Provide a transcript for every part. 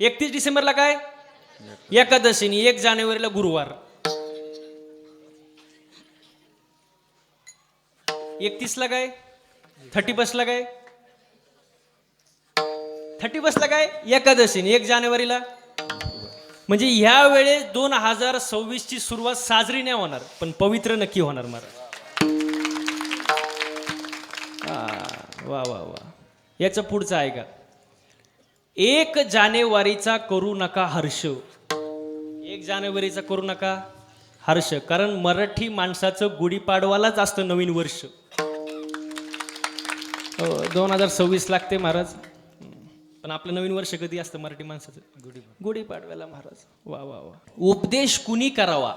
31 डिसेंबरला काय एकादशीनी, 1 जानेवारीला गुरुवार, 31 ला काय 31 ला काय 31 ला काय एकादशीनी, 1 जानेवारीला. म्हणजे ह्या वेळेस 2026 ची सुरुवात साजरी नाही होणार पण पवित्र नक्की होणार महाराज. वा वा वा. याचं पुढचं आहे का, 1 जानेवारीचा करू नका हर्ष, 1 जानेवारीचा करू नका हर्ष, कारण मराठी माणसाचं गुढीपाडवालाच असतं नवीन वर्ष. 2026 लागते महाराज, पण आपलं नवीन वर्ष कधी असतं मराठी माणसाचं गुढीपाडव्याला महाराज. वा वा वा. उपदेश कुणी करावा,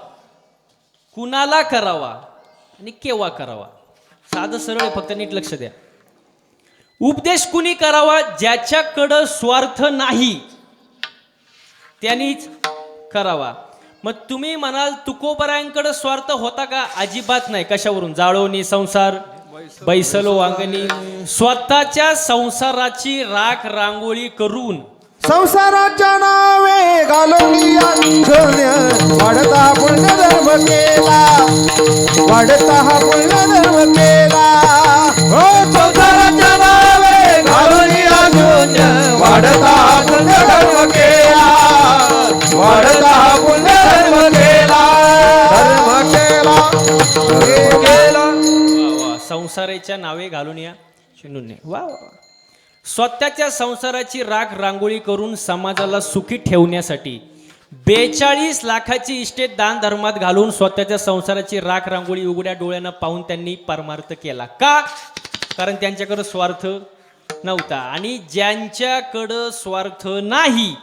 कुणाला करावा आणि केव्हा करावा, साधं सरळ आहे, फक्त नीट लक्ष द्या. उपदेश कुणी करावा, ज्याच्याकडं स्वार्थ नाही त्यांनीच करावा. मग तुम्ही म्हणाल तुकोबरायांकडे स्वार्थ होता का, अजिबात नाही. कशावरून, जाळवणी संसार बैसलो अंगणी, स्वतःच्या संसाराची राख रांगोळी करून संसाराच्या नावे घालवली वाढता पुण्य धर्म केला, वाढता हा पुण्य धर्म केला. हो संसाराच्या नावे घालवली वाढता हा पुण्य धर्म केला, वाढता हा पुण्य धर्म केला, धर्म केला. संसाराच्या नावे घालून या शिंदूने. वा वा. स्वतःच्या संसाराची राख रांगोळी करून समाजाला सुखी ठेवण्यासाठी 42 लाखाची इस्टेट दान धर्मात घालून स्वतःच्या संसाराची राख रांगोळी उघड्या डोळ्यानं पाहून त्यांनी परमार्थ केला. का, कारण त्यांच्याकडे स्वार्थ नव्हता. आणि ज्यांच्याकडं स्वार्थ नाही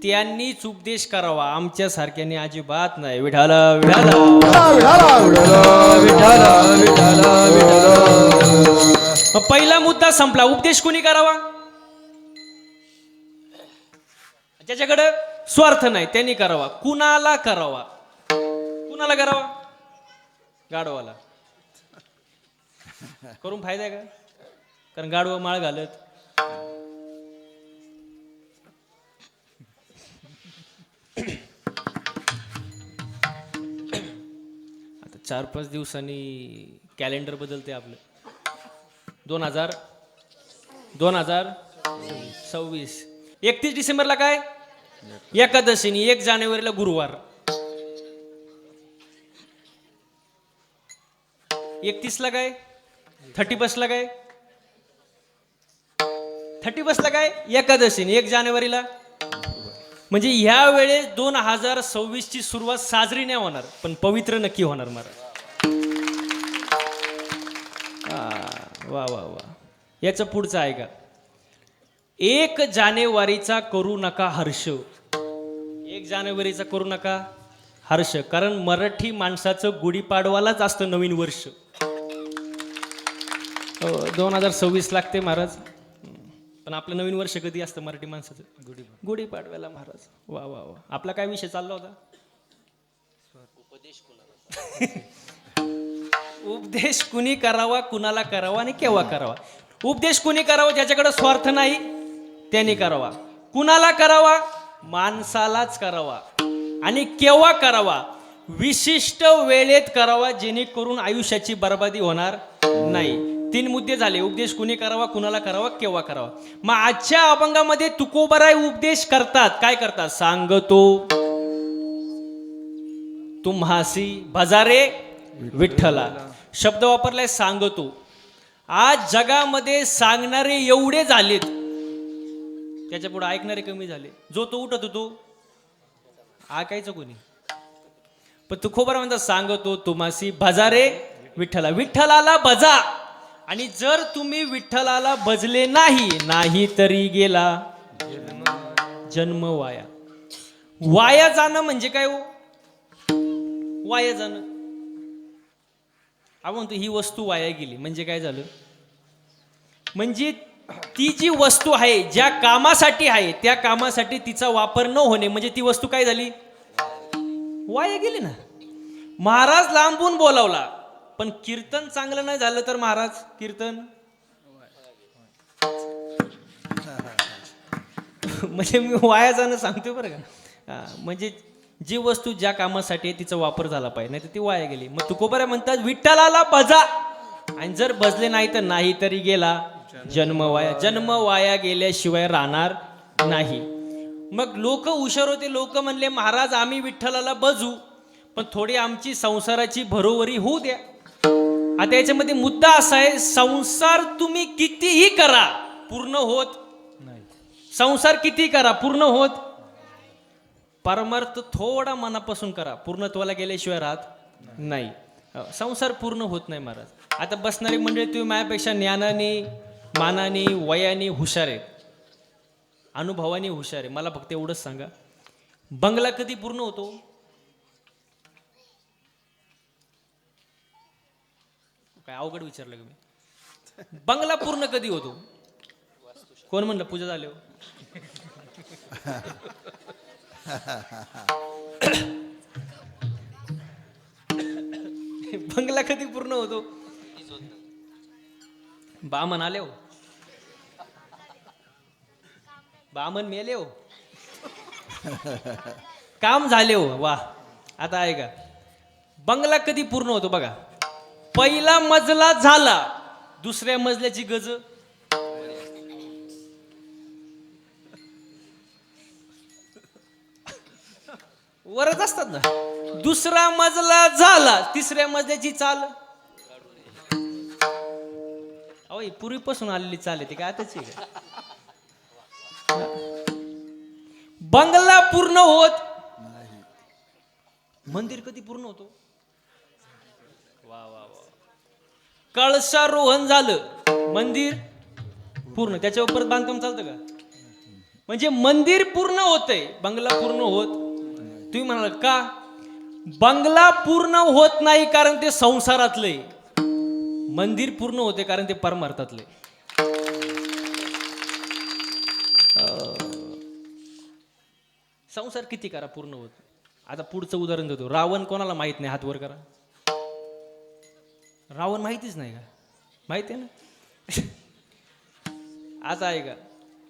त्यांनीच उपदेश करावा, आमच्या सारख्याने अजिबात नाही. विठाला विठाला पहिला मुद्दा संपला. उपदेश कोणी करावा, ज्याच्याकडे स्वार्थ नाही त्यांनी करावा. कुणाला करावा, कुणाला करावा, गाढवाला करून फायदा आहे का, कारण गाढवा माळ घालत. आता 4-5 दिवसांनी कॅलेंडर बदलते आपलं. 2026 31 डिसेंबरला काय एकादशीनी, 1 जानेवारीला गुरुवार, 31 ला काय 31 ला काय 31 ला काय एकादशीनी, 1 जानेवारीला. म्हणजे ह्या वेळेस 2026 ची सुरुवात साजरी नाही होणार पण पवित्र नक्की होणार महाराज. वा वा वा. याचं पुढचं आहे का, 1 जानेवारीचा करू नका हर्ष, 1 जानेवारीचा करू नका हर्ष, कारण मराठी माणसाचं गुढीपाडवालाच असतं नवीन वर्ष. 2026 लागते महाराज, पण आपलं नवीन वर्ष कधी असतं मराठी माणसाचं गुढीपाडव्याला महाराज. वा वा वा. आपला काय विषय चालला होता, उपदेश कुणी करावा, कुणाला करावा आणि केव्हा करावा. उपदेश कुणी करावा, ज्याच्याकडे स्वार्थ नाही त्यांनी करावा. कुणाला करावा, माणसालाच करावा. आणि केव्हा करावा, विशिष्ट वेळेत करावा, जेणेकरून आयुष्याची बर्बादी होणार नाही. 3 मुद्दे झाले. उपदेश कुणी करावा, कुणाला करावा, केव्हा करावा. मग आजच्या अभंगामध्ये तुकोबराय उपदेश करतात. काय करतात, सांगतो तुम्हासी भजारे विठ्ठला, शब्द वापरलाय सांगतो. आज जगामध्ये सांगणारे एवढे झालेत, त्याच्या पुढे ऐकणारे कमी झाले. जो तो उठत होतो ऐकायचं कोणी, पण तुकोबरा म्हणतात सांगतो तुम्हासी भजारे विठ्ठला, विठ्ठलाला भजा. आणि जर तुम्ही विठ्ठलाला भजले नाही तरी गेला जन्म वाया. वाया जाणं म्हणजे काय हो, वाया जाणं, आपण म्हणतो ही वस्तू वाया गेली म्हणजे काय झालं, म्हणजे ती जी वस्तू आहे ज्या कामासाठी आहे त्या कामासाठी तिचा वापर न होणे म्हणजे ती वस्तू काय झाली, वाया गेली ना. महाराज लांबून बोलावला पण कीर्तन चांगलं नाही झालं तर महाराज कीर्तन म्हणजे मी वाया जाणं सांगतोय बरं का. म्हणजे जी वस्तू ज्या कामासाठी आहे तिचा वापर झाला पाहिजे, नाही तर ती वाया गेली. मग तुकोबारा म्हणतात विठ्ठलाला भजा, आणि जर भजले नाही तर नाही तरी गेला जन्म वाया. जन्म वाया गेल्याशिवाय राहणार नाही. मग लोक हुशार होते. लोक म्हणले महाराज आम्ही विठ्ठलाला भजू, पण थोडी आमची संसाराची भरोवरी होऊ द्या. आता याच्यामध्ये मुद्दा असा आहे, संसार तुम्ही कितीही करा पूर्ण होत नाही. संसार किती करा पूर्ण होत. परमार्थ थोडा मनापासून करा, पूर्णत्वाला गेल्याशिवाय राहत नाही. संसार पूर्ण होत नाही महाराज. आता बसणारी मंडळी तुम्ही माझ्यापेक्षा ज्ञानाने, मानाने, वयाने हुशार आहे, अनुभवाने हुशार आहे. मला फक्त एवढंच सांगा, बंगला कधी पूर्ण होतो? काय अवघड विचारलं का मी? बंगला पूर्ण कधी होतो? कोण म्हणलं पूजा झाली हो? बंगला कधी पूर्ण होतो? बामन आले हो, बामन मेले हो, काम झाले हो. वा. आता आहे का, बंगला कधी पूर्ण होतो बघा. पहिला मजला झाला, दुसऱ्या मजल्याची गज वरच असतात ना. दुसरा मजला झाला, तिसऱ्या मजल्याची चाल. अहो पूर्वीपासून आलेली चाल आहे ती काय आताची आहे? बंगला पूर्ण होत मंदिर कधी पूर्ण होतो? वा वा वा. कळसारोहण झालं, मंदिर पूर्ण. त्याच्यावर परत बांधकाम चालतं का? म्हणजे मंदिर पूर्ण होतंय, बंगला पूर्ण होत. तुम्ही म्हणाल का? बंगला पूर्ण होत नाही कारण ते संसारातले, मंदिर पूर्ण होते कारण ते परमार्थातले. संसार किती करा पूर्ण होत. आता पुढचं उदाहरण देतो. रावण कोणाला माहित नाही? हात वर करा. रावण माहितीच नाही का? माहिती आहे ना. आता आहे का,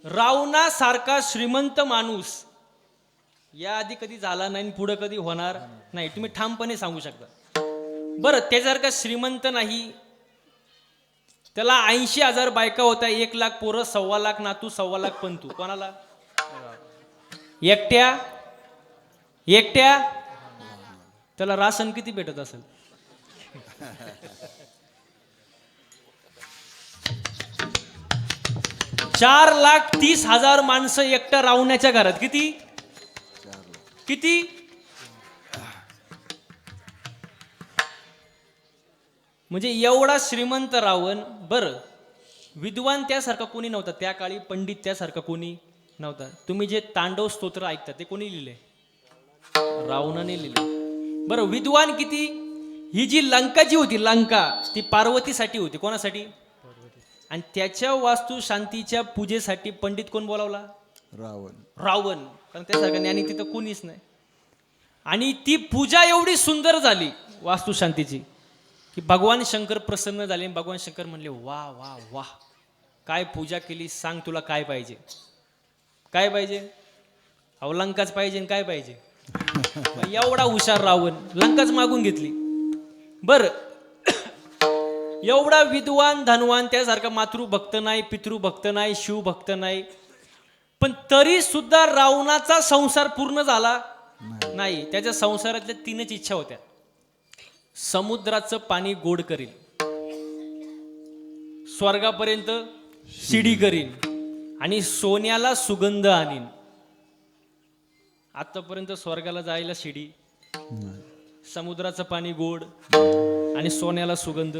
रावणासारखा श्रीमंत माणूस या आधी कधी झाला नाही, पुढे कधी होणार नाही. तुम्ही ठामपणे सांगू शकता. बरं, त्याच्यासारखा श्रीमंत नाही. त्याला 80,000 बायका होत्या, 1 लाख पोरं, 1.25 लाख नातू, 1.25 लाख पंतू. कोणाला? एकट्या. त्याला राशन किती भेटत असेल? $4,30,000 माणसं एकट्या रावण्याच्या घरात. किती? म्हणजे एवढा श्रीमंत रावण. बरं, विद्वान त्यासारखा कोणी नव्हता त्या काळी, पंडित त्यासारखा कोणी नव्हता. तुम्ही जे तांडव स्तोत्र ऐकता ते कोणी लिहिले? रावणाने लिहिले. बरं, विद्वान किती? ही जी लंका जी होती, लंका ती पार्वतीसाठी होती. कोणासाठी? आणि त्याच्या वास्तू शांतीच्या पूजेसाठी पंडित कोण बोलावला? रावण. कारण त्यासारखा ज्ञानी तिथं कोणीच नाही. आणि ती पूजा एवढी सुंदर झाली वास्तू शांतीची की भगवान शंकर प्रसन्न झाले. भगवान शंकर म्हणले, वा वा वा, काय पूजा केली, सांग तुला काय पाहिजे? काय पाहिजे? अहो लंकाच पाहिजे. काय पाहिजे? एवढा हुशार रावण, लंकाच मागून घेतली. बर, एवढा विद्वान धनवान, त्यासारखा मातृभक्त नाही, पितृभक्त नाही, शिवभक्त नाही, पण तरी सुद्धा रावणाचा संसार पूर्ण झाला नाही. त्याच्या संसारातल्या 3च इच्छा होत्या. समुद्राचं पाणी गोड करील, स्वर्गापर्यंत शिडी करीन, आणि सोन्याला सुगंध आणीन. आतापर्यंत स्वर्गाला जायला शिडी, समुद्राचं पाणी गोड आणि सोन्याला सुगंध.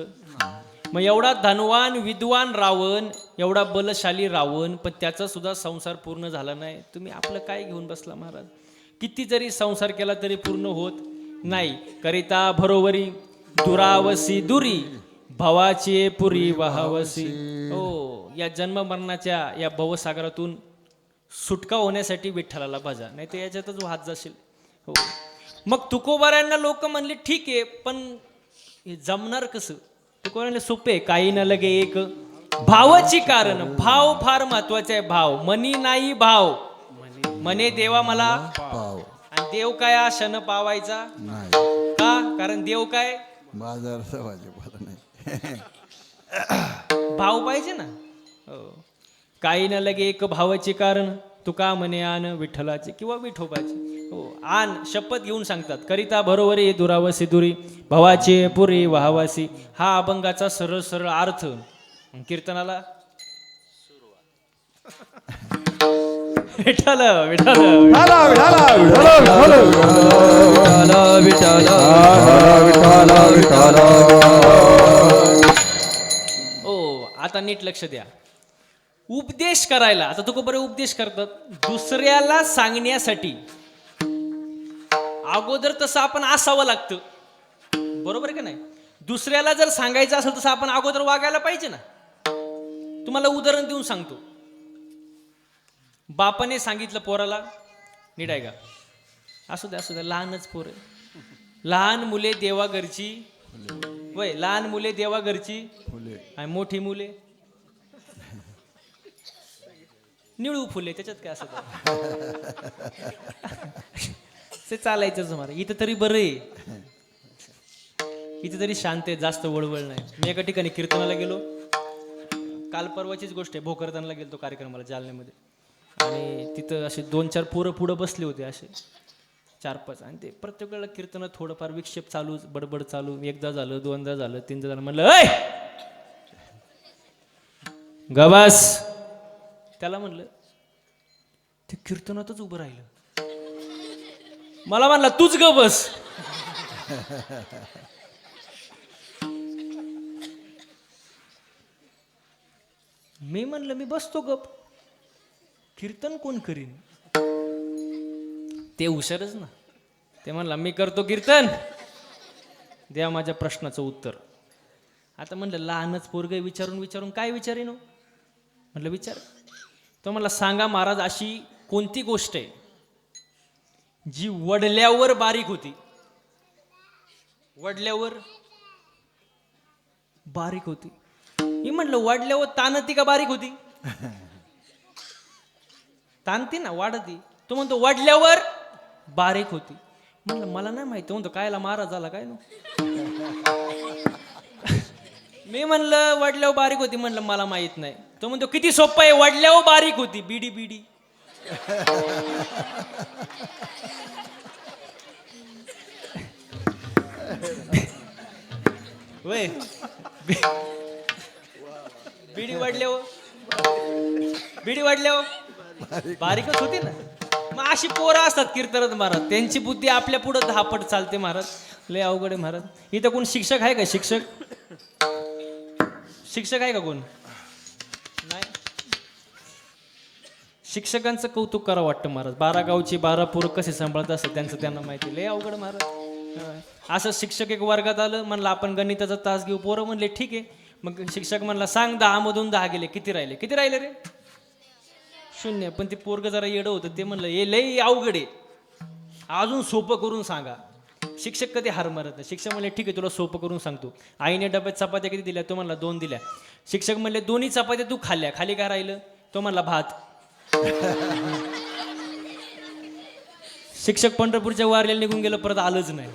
मग एवढा धनवान विद्वान रावण, एवढा बलशाली रावण, पण त्याचा सुद्धा संसार पूर्ण झाला नाही. तुम्ही आपलं काय घेऊन बसला महाराज? किती जरी संसार केला तरी पूर्ण होत नाही. करिता भरोवरी दुरावसी दुरी, भवाचे पुरी वाहावसी. हो, या जन्म मरणाच्या या भवसागरातून सुटका होण्यासाठी विठ्ठलाला भजा, नाही तर याच्यातच वाहत जाशील. हो. मग तुकोबारायांना लोक म्हणले ठीक आहे, पण हे जमणार कसं? तुकोबारांना सोपे, काही न लगे एक भावाची कारण. भाव फार महत्वाचा आहे. भाव, मनी नाही भाव. म्हणे देवा मला पाव आणि देव काय आशानं पावायचा नाही का कारण देव काय बाजाराचा भाजीपाला नाही भाव पाहिजे ना हो. काही न लगे एक भावाचे कारण तुका म्हणे आण विठ्ठलाचे किंवा विठोबाचे हो आण शपथ घेऊन सांगतात करिता बरोबरी दुरावसी दुरी भवाचे पुरी वाहवासी हा अभंगाचा सरळ सरळ अर्थ कीर्तनाला विठ्ठल विठ्ठल ओ आता नीट लक्ष द्या उपदेश करायला आता तुका बरे उपदेश करतात दुसऱ्याला सांगण्यासाठी अगोदर तसं आपण असावं लागतं बरोबर आहे का नाही दुसऱ्याला जर सांगायचं असेल तसं आपण अगोदर वागायला पाहिजे ना तुम्हाला उदाहरण देऊन सांगतो बापाने सांगितलं पोराला नीट आहे का असू द्या लहानच पोर आहे. लहान मुले देवा घरची वय लहान मुले देवा घरची फुले आणि मोठी मुले निळू फुले त्याच्यात काय असं ते चालायचंच मला इथं तरी बरं आहे इथं तरी शांत आहे जास्त वळवळ नाही मी एका ठिकाणी कीर्तनाला गेलो काल परवाचीच गोष्ट आहे भोकरदनला गेलो कार्यक्रमाला जालन्यामध्ये आणि तिथं असे 2-4 पोरं पुढं बसले होते असे 4-5 आणि ते प्रत्येक वेळेला कीर्तन थोडंफार विक्षेप चालू बडबड चालू एकदा झालं दोनदा झालं तीनदा झालं म्हणलं ऐ गबास त्याला म्हणलं ते कीर्तनातच उभं राहिलं मला म्हणला तूच ग बस मी म्हणलं मी बसतो गप कीर्तन कोण करीन ते हुशारच ना ते म्हणला मी करतो कीर्तन द्या माझ्या प्रश्नाचं उत्तर आता म्हणलं लहानच पोरग विचारून विचारून काय विचारेन हो म्हटलं विचार तो मला सांगा महाराज अशी कोणती गोष्ट आहे जी वडल्यावर बारीक होती वडल्यावर बारीक होती मी म्हटलं वडल्यावर ताणती का बारीक होती ताणती ना वाढती तो म्हणतो वडल्यावर बारीक होती म्हणलं मला नाही माहिती म्हणतो कायला महाराज झाला काय ना मी म्हणलं वडल्यावर बारीक होती म्हणलं मला माहित नाही तो म्हणतो किती सोपं आहे वडल्यावर बारीक होती बिडी बिडी वय बिडी वाढल्यावर बारीकच होती ना मग अशी पोरं असतात कीर्तनात महाराज त्यांची बुद्धी आपल्या पुढे 10 पट चालते महाराज लय अवघड आहे महाराज इथं कोण शिक्षक आहे का शिक्षक आहे का कोण नाही शिक्षकांचं कौतुक करावं वाटतं महाराज 12 गावची 12 पोरं कसे सांभाळत असतात त्यांचं त्यांना माहिती लय अवघड महाराज असं शिक्षक एक वर्गात आलं म्हणलं आपण गणिताचा तास घेऊ पोरं म्हणले ठीक आहे मग शिक्षक म्हणला सांग 10 मधून 10 गेले किती राहिले रे 0 पण ते पोरग जरा येडं होतं ते म्हणलं हे लय अवघड आहे अजून सोपं करून सांगा शिक्षक कधी हार मारत नाही शिक्षक म्हणले ठीक आहे तुला सोपं करून सांगतो आईने डब्यात चपात्या किती दिल्या तो म्हणला 2 दिल्या शिक्षक म्हणले दोन्ही चपात्या तू खाल्ल्या खाली काय राहिलं तो म्हणला भात शिक्षक पंढरपूरच्या वारीला निघून गेलं परत आलंच नाही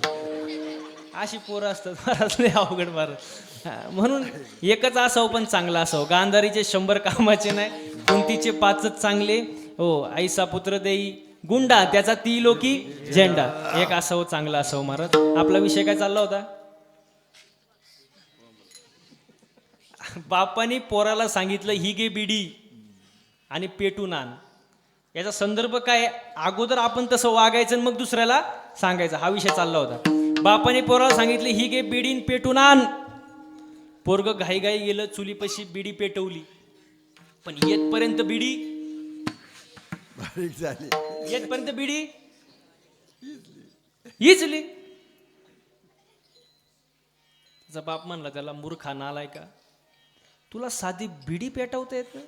अशी पोरं असतात महाराज लय अवघड महाराज म्हणून एकच असावं पण चांगला असावं गांधारीचे 100 कामाचे नाही कुंतीचे 5च चांगले हो आईसा पुत्र देई गुंडा त्याचा ती लोकी झेंडा एक असावं चांगला असावं महाराज आपला विषय काय चालला होता बापानी पोराला सांगितलं ही घे बिडी आणि पेटून आण याचा संदर्भ काय अगोदर आपण तसं वागायचं आणि मग दुसऱ्याला सांगायचं हा विषय चालला होता बापाने पोराला सांगितलं ही घे बिडीन पेटून आण पोरग घाईघाई गेलं चुलीपाशी बिडी पेटवली पण येतपर्यंत बिडी बारीक झाली येतपर्यंत बिडी इचली त्याचा बाप म्हणला त्याला मूर्खा नालाय का तुला साधी बिडी पेटवता येत नाही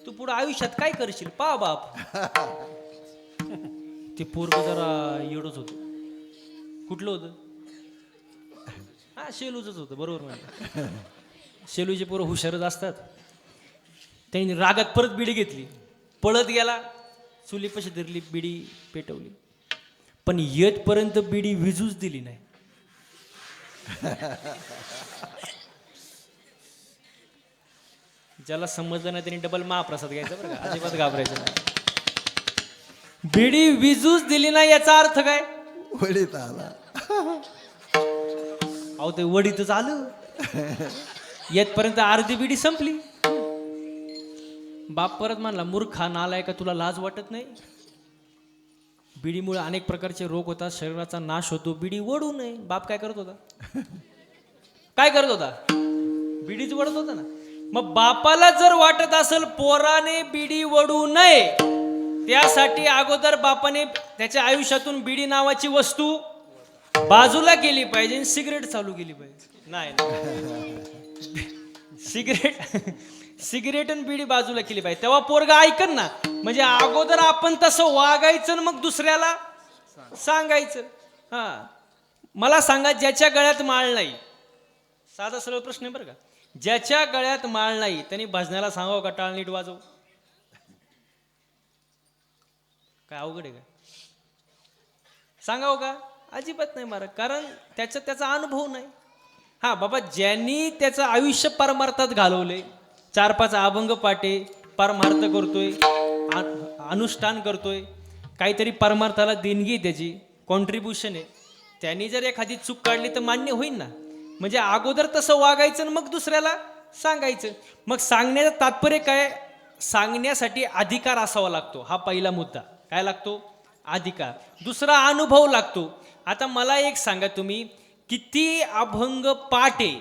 तू पुढे आयुष्यात काय करशील पा बाप ते पोरग जरा येडच होत कुठलं होतं हा शेलूच होतं बरोबर म्हणजे शेलूचे पोरं हुशारच असतात त्यांनी रागात परत बिडी घेतली पळत गेला चुलीपाशी धरली, बिडी पेटवली, पण येतपर्यंत बिडी विजूच दिली नाही. ज्याला समजलं नाही त्यांनी डबल महाप्रसाद घ्यायचा बरं का, अजिबात घाबरायचं नाही. बिडी विजूच दिली नाही याचा अर्थ काय? वडीत आला. अहो ते वडीतच आलं. येतपर्यंत अर्धी बिडी संपली. बाप परत म्हणला, मूर्खा नालाय का, तुला लाज वाटत नाही? बिडीमुळे अनेक प्रकारचे रोग होतात, शरीराचा नाश होतो, बिडी वडू नये. बाप काय करत होता? काय करत होता? बिडीच वडत होता ना. मग बापाला जर वाटत असेल पोराने बिडी वडू नये, त्यासाठी अगोदर बापाने त्याच्या आयुष्यातून बिडी नावाची वस्तू बाजूला केली पाहिजे, सिगरेट चालू केली पाहिजे. नाही, सिगरेट आणि बिडी बाजूला केली पाहिजे, तेव्हा पोरगा ऐकन ना. म्हणजे अगोदर आपण तसं वागायचं आणि मग दुसऱ्याला सांगायचं. हा, मला सांगा, ज्याच्या गळ्यात माळ नाही, साधा सरळ प्रश्न आहे बरं का, ज्याच्या गळ्यात माळ नाही त्यांनी भजनाला सांगावं का टाळ नीट वाजव? काय अवघड आहे का? सांगावं का? अजिबात नाही महाराज, कारण त्याचा अनुभव नाही. हा बाबा, ज्यांनी त्याचं आयुष्य परमार्थात घालवले, 4-5 अभंग पाटे, परमार्थ करतोय, अनुष्ठान करतोय, काहीतरी परमार्थाला देणगी आहे, त्याची कॉन्ट्रीब्युशन आहे, त्यांनी जर एखादी चूक काढली तर मान्य होईल ना. म्हणजे अगोदर तसं वागायचं आणि मग दुसऱ्याला सांगायचं. मग सांगण्याचं तात्पर्य काय? सांगण्यासाठी अधिकार असावा लागतो. हा पहिला मुद्दा. काय लागतो? अधिकार. दुसरा अनुभव लागतो. आता मला एक सांगा, तुम्ही किती अभंग पाठ आहे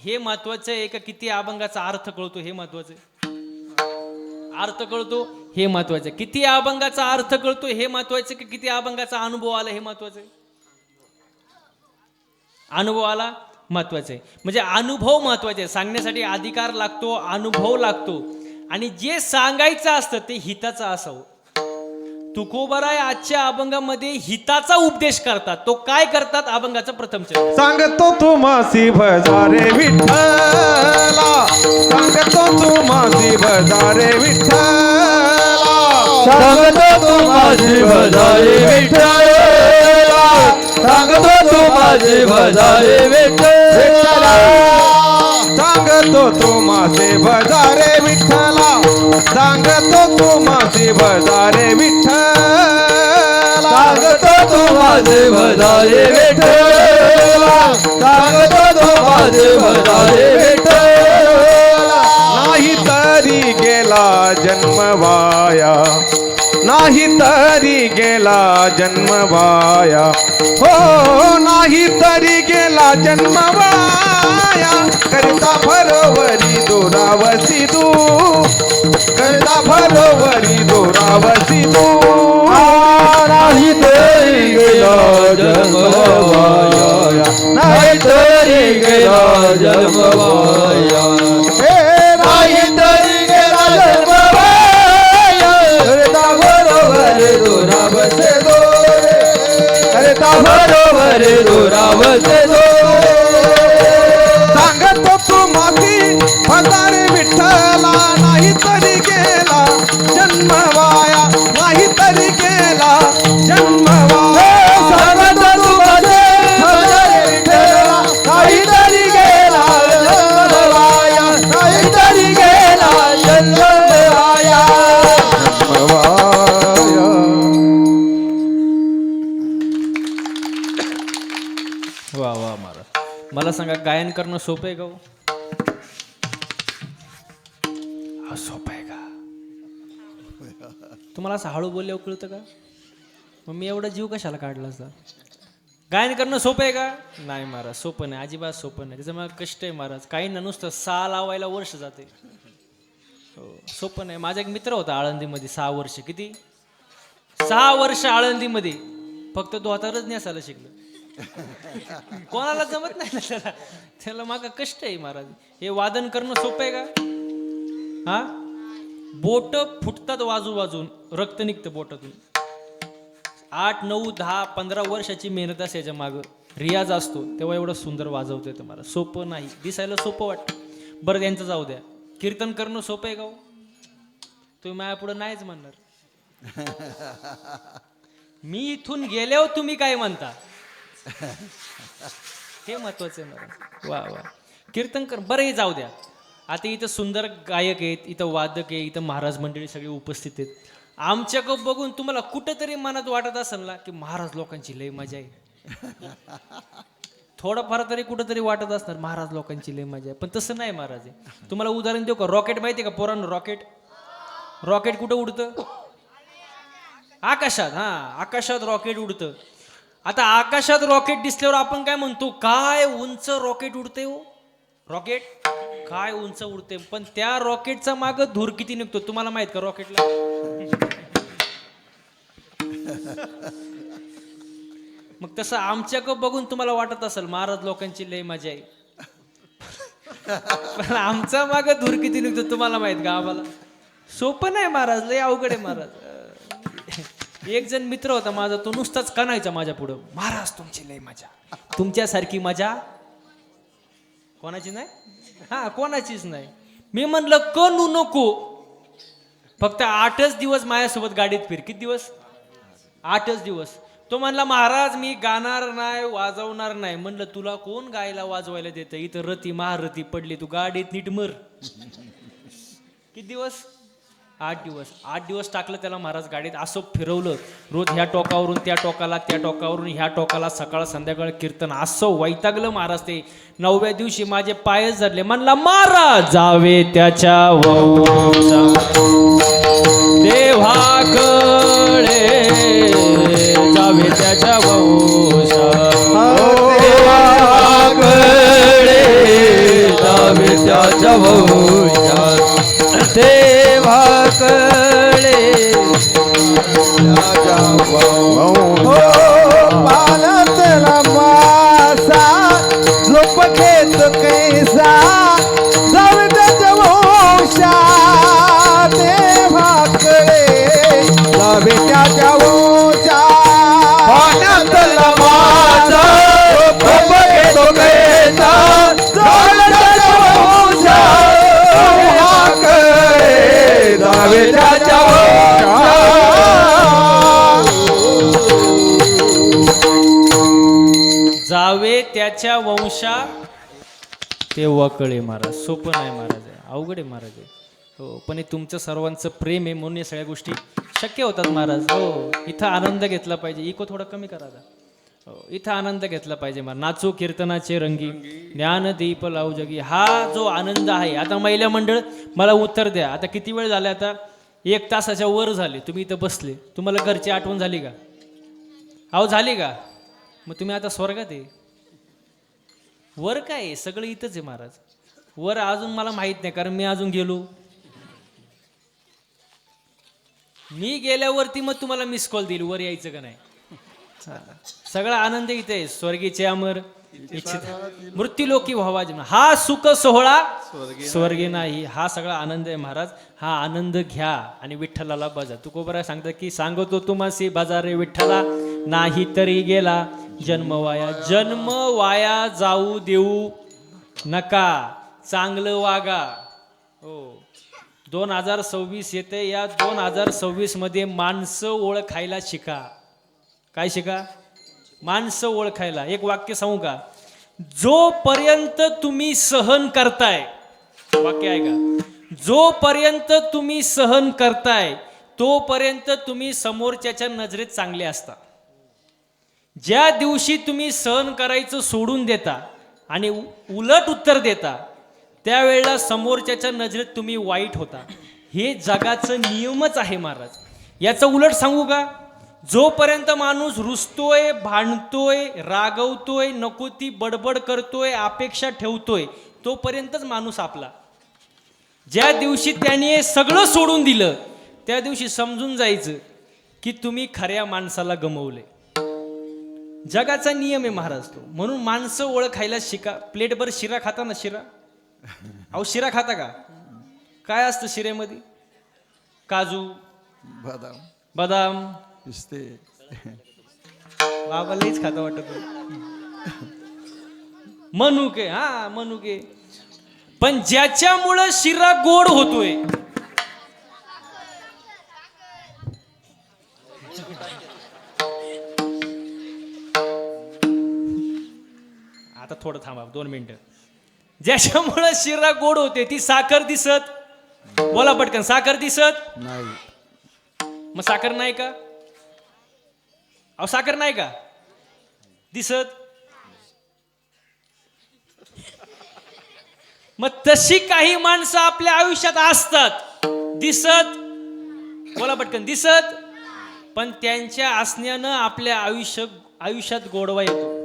हे महत्वाचं आहे का किती अभंगाचा अर्थ कळतो हे महत्वाचं आहे? अर्थ कळतो हे महत्वाचं आहे. किती अभंगाचा अर्थ कळतो हे महत्वाचं की किती अभंगाचा अनुभव आला हे महत्वाचं आहे? अनुभव आला महत्वाचं आहे. म्हणजे अनुभव महत्वाचे आहे. सांगण्यासाठी अधिकार लागतो, अनुभव लागतो, आणि जे सांगायचं असतं ते हिताचं असावं. तुकोबाराय आजच्या अभंगामध्ये हिताचा उपदेश करतात. तो काय करतात? अभंगाचं प्रथम चरण सांगतो तू मासी भजारे विठ्ठला, सांगतो तू मासी भजारे विठ्ठला, सांगतो तू माझी भजारे विठ्ठला, सांगतो तू माझी भजारे विठ्ठला, सांगतो तू मासे भजारे विठ्ठला, सांगतो तू मासी भजारे विठ्ठला, सांगतो तू माझे भजारे विठ्ठला, सांगतो तू माझे भजारे विठ्ठला. नाही तरी गेला जन्म वाया, नाही तरी गेला जन्म वाया, हो नाही तरी गेला जन्म वाया, करता भरोवरी दोरावसी तू, करता भरोवरी दोरावसी तू, नाही तरी गेला जन्म वाया, नाही तरी गेला जन्म वाया, नाही तरी गेला जन्म वाया, करता बरोबर दोरावसे दोरे, करता बरोबर दोरावसे दोरे. सांगतो तू माती भजारे विठ्ठला, नाही तरी गेला जन्म वाया, नाही तरी गेला जन्म वाया, सांगतो तू माझे भजारे विठ्ठला, नाही तरी गेला जन्म वाया, नाही तरी गेला जन्म वाया. वा वा महाराज. मला सांगा, गायन करणं सोपं आहे का? सोपं आहे का? तुम्हाला असं हळू बोलल्यावर कळतं का? मग मी एवढा जीव कशाला काढला असता? गायन करणं सोपं आहे का? नाही महाराज, सोपं नाही, अजिबात सोपं नाही. त्याचं मला कष्ट आहे महाराज. काही ना नुसतं 6 लावायला वर्ष जाते. हो, सोपं नाही. माझा एक मित्र होता आळंदीमध्ये 6 वर्ष. किती? 6 वर्ष आळंदीमध्ये. फक्त तो आता रजनी असायला शिकलो. कोणाला जमत नाही ना त्याला मागा कष्ट आहे महाराज. हे वादन करणं सोपं आहे का? हा, बोट फुटतात वाजून, रक्त निघतं बोटातून. 8, 9, 10, 15 वर्षाची मेहनत असते याच्या मागं, रियाज असतो, तेव्हा एवढं सुंदर वाजवतोय तुम्हाला. सोपं नाही. दिसायला सोपं वाटतं. बरं, त्यांचं जाऊ द्या. कीर्तन करणं सोपं आहे का? तुम्ही माझ्या पुढं नाहीच म्हणणार. मी इथून गेल्यावर तुम्ही काय म्हणता हे महत्वाचं आहे मला. वा वा कीर्तनकर बरं हे जाऊ द्या. आता इथं सुंदर गायक आहेत, इथं वादक आहे, इथं महाराज मंडळी सगळे उपस्थित आहेत. आमच्याकडं बघून तुम्हाला कुठंतरी मनात वाटत असेल ना की महाराज लोकांची लय मजा आहे. थोडंफार तरी कुठंतरी वाटत असणार महाराज लोकांची लय मजा आहे, पण तसं नाही महाराज आहे. तुम्हाला उदाहरण देऊ का? रॉकेट माहिती आहे का पोरांनो? रॉकेट कुठं उडतं? आकाशात. हा, आकाशात रॉकेट उडतं. आता आकाशात रॉकेट दिसल्यावर आपण काय म्हणतो? काय उंच रॉकेट उडते हो, रॉकेट काय उंच उडते. पण त्या रॉकेटचा माग धूर किती निघतो तुम्हाला माहित का? रॉकेटला मग तसं आमच्याकडं बघून तुम्हाला वाटत असेल महाराज लोकांची लय मजा आहे, पण आमचा माग धूर किती निघतो तुम्हाला माहित का? आम्हाला सोपं नाही महाराज, लय अवघड आहे महाराज. एक जण मित्र होता माझा, तो नुसताच कणायचा माझ्या पुढं, महाराज तुमची लय मजा, तुमच्यासारखी मजा कोणाची नाही. हा, कोणाचीच नाही. मी म्हणलं कणू नको, फक्त 8च दिवस माझ्यासोबत गाडीत फिर. किती दिवस? 8च दिवस. तो म्हणला महाराज मी गाणार नाही, वाजवणार नाही. म्हणलं तुला कोण गायला वाजवायला देतं? इथं रती महारथी पडली, तू गाडीत नीट मर. किती दिवस? 8 दिवस. 8 दिवस टाकलं त्याला महाराज गाडीत, असं फिरवलं रोज, ह्या टोकावरून त्या टोकाला, त्या टोकावरून ह्या टोकाला, सकाळ संध्याकाळ कीर्तन. असं वैतागलं महाराज ते. 9व्या दिवशी माझे पायच धरले. म्हणला महाराज जावे त्याच्या वंशा देवाकडे, जावे त्याच्या वंशा देवाकडे, जावे त्याच्या वंशात, देवाकडे पालतला मासा झोप घेत कैसा, जावे त्याच्या वंशा देवाकडे, जावे त्याच्या वंशा. पाण्यातला मासा झोप घेतो कैसा, जावे त्याच्या वंशा देवाकडे, जावे त्याच्या वंशा. जावे त्याच्या वंशा देवाकडे. महाराज सोपं नाही महाराज, अवघड आहे महाराज. हो, पण हे तुमचं सर्वांचं प्रेम आहे म्हणून या सगळ्या गोष्टी शक्य होतात महाराज. हो, इथं आनंद घेतला पाहिजे. इको थोडं कमी करा. हो, इथं आनंद घेतला पाहिजे महाराज. नाचो कीर्तनाचे रंगी, ज्ञानदीप लावू जगी. हा जो आनंद आहे. आता महिला मंडळ मला उत्तर द्या, आता किती वेळ झाला? आता 1 तासाच्या वर झाले तुम्ही इथं बसले. तुम्हाला घरची आठवण झाली का? अहो झाली का? मग तुम्ही आता स्वर्गात आहे. वर काय आहे? सगळं इथंच आहे महाराज. वर अजून मला माहित नाही, कारण मी अजून गेलो. मी गेल्यावरती मग तुम्हाला मिस कॉल देईल वर यायचं का नाही. सगळा आनंद इथे आहे. स्वर्गीचे अमर इच्छित मृत्यूलोकी व्हावा जन्म, हा सुख सोहळा स्वर्गी नाही. हा सगळा आनंद आहे महाराज. हा आनंद घ्या आणि विठ्ठलाला बजा. तुकोबरा सांगतात की सांगतो तुम्हासी बाजारे विठ्ठला, नाही तरी गेला जन्म वाया. जन्म वाया जाऊ देऊ नका, चांगलं वागा. हो, 2026 येते. या 2026 मध्ये माणसं ओळखायला शिका. काय शिका? माणसं ओळखायला. एक वाक्य सांगू का? जोपर्यंत तुम्ही सहन करताय, वाक्य आहे का? जोपर्यंत तुम्ही सहन करताय तोपर्यंत तुम्ही समोरच्याच्या नजरेत चांगले असता. ज्या दिवशी तुम्ही सहन करायचं सोडून देता आणि उलट उत्तर देता, त्यावेळेला समोरच्याच्या नजरेत तुम्ही वाईट होता. हे जगाचं नियमच आहे महाराज. याचं उलट सांगू का? जोपर्यंत माणूस रुसतोय, भांडतोय, रागवतोय, नको ती बडबड करतोय, अपेक्षा ठेवतोय, तोपर्यंतच माणूस आपला. ज्या दिवशी त्याने हे सगळं सोडून दिलं, त्या दिवशी समजून जायचं की तुम्ही खऱ्या माणसाला गमवले. जगाचा नियम आहे महाराज तो. म्हणून माणसं ओळखायला शिका. प्लेटभर शिरा खाता ना? शिरा, अहो शिरा खाता का? काय असतं शिरेमध्ये? काजू, बदाम, बदाम, पिस्ते. बाबा लईच खाता वाटत. मनुके. हा, मनुके. पण ज्याच्यामुळं शिरा गोड होतोय, आता थोडं थांबा 2 मिनिटं. ज्याच्यामुळं शिरा गोड होते ती साखर दिसत. बोला पटकन, साखर दिसत नाही. मग साखर नाही का? अहो साखर नाही का दिसत? मग तशी काही माणसं आपल्या आयुष्यात असतात दिसत. बोला पटकन, दिसत, पण त्यांच्या असण्यानं आपल्या आयुष्यात गोडवा येतो.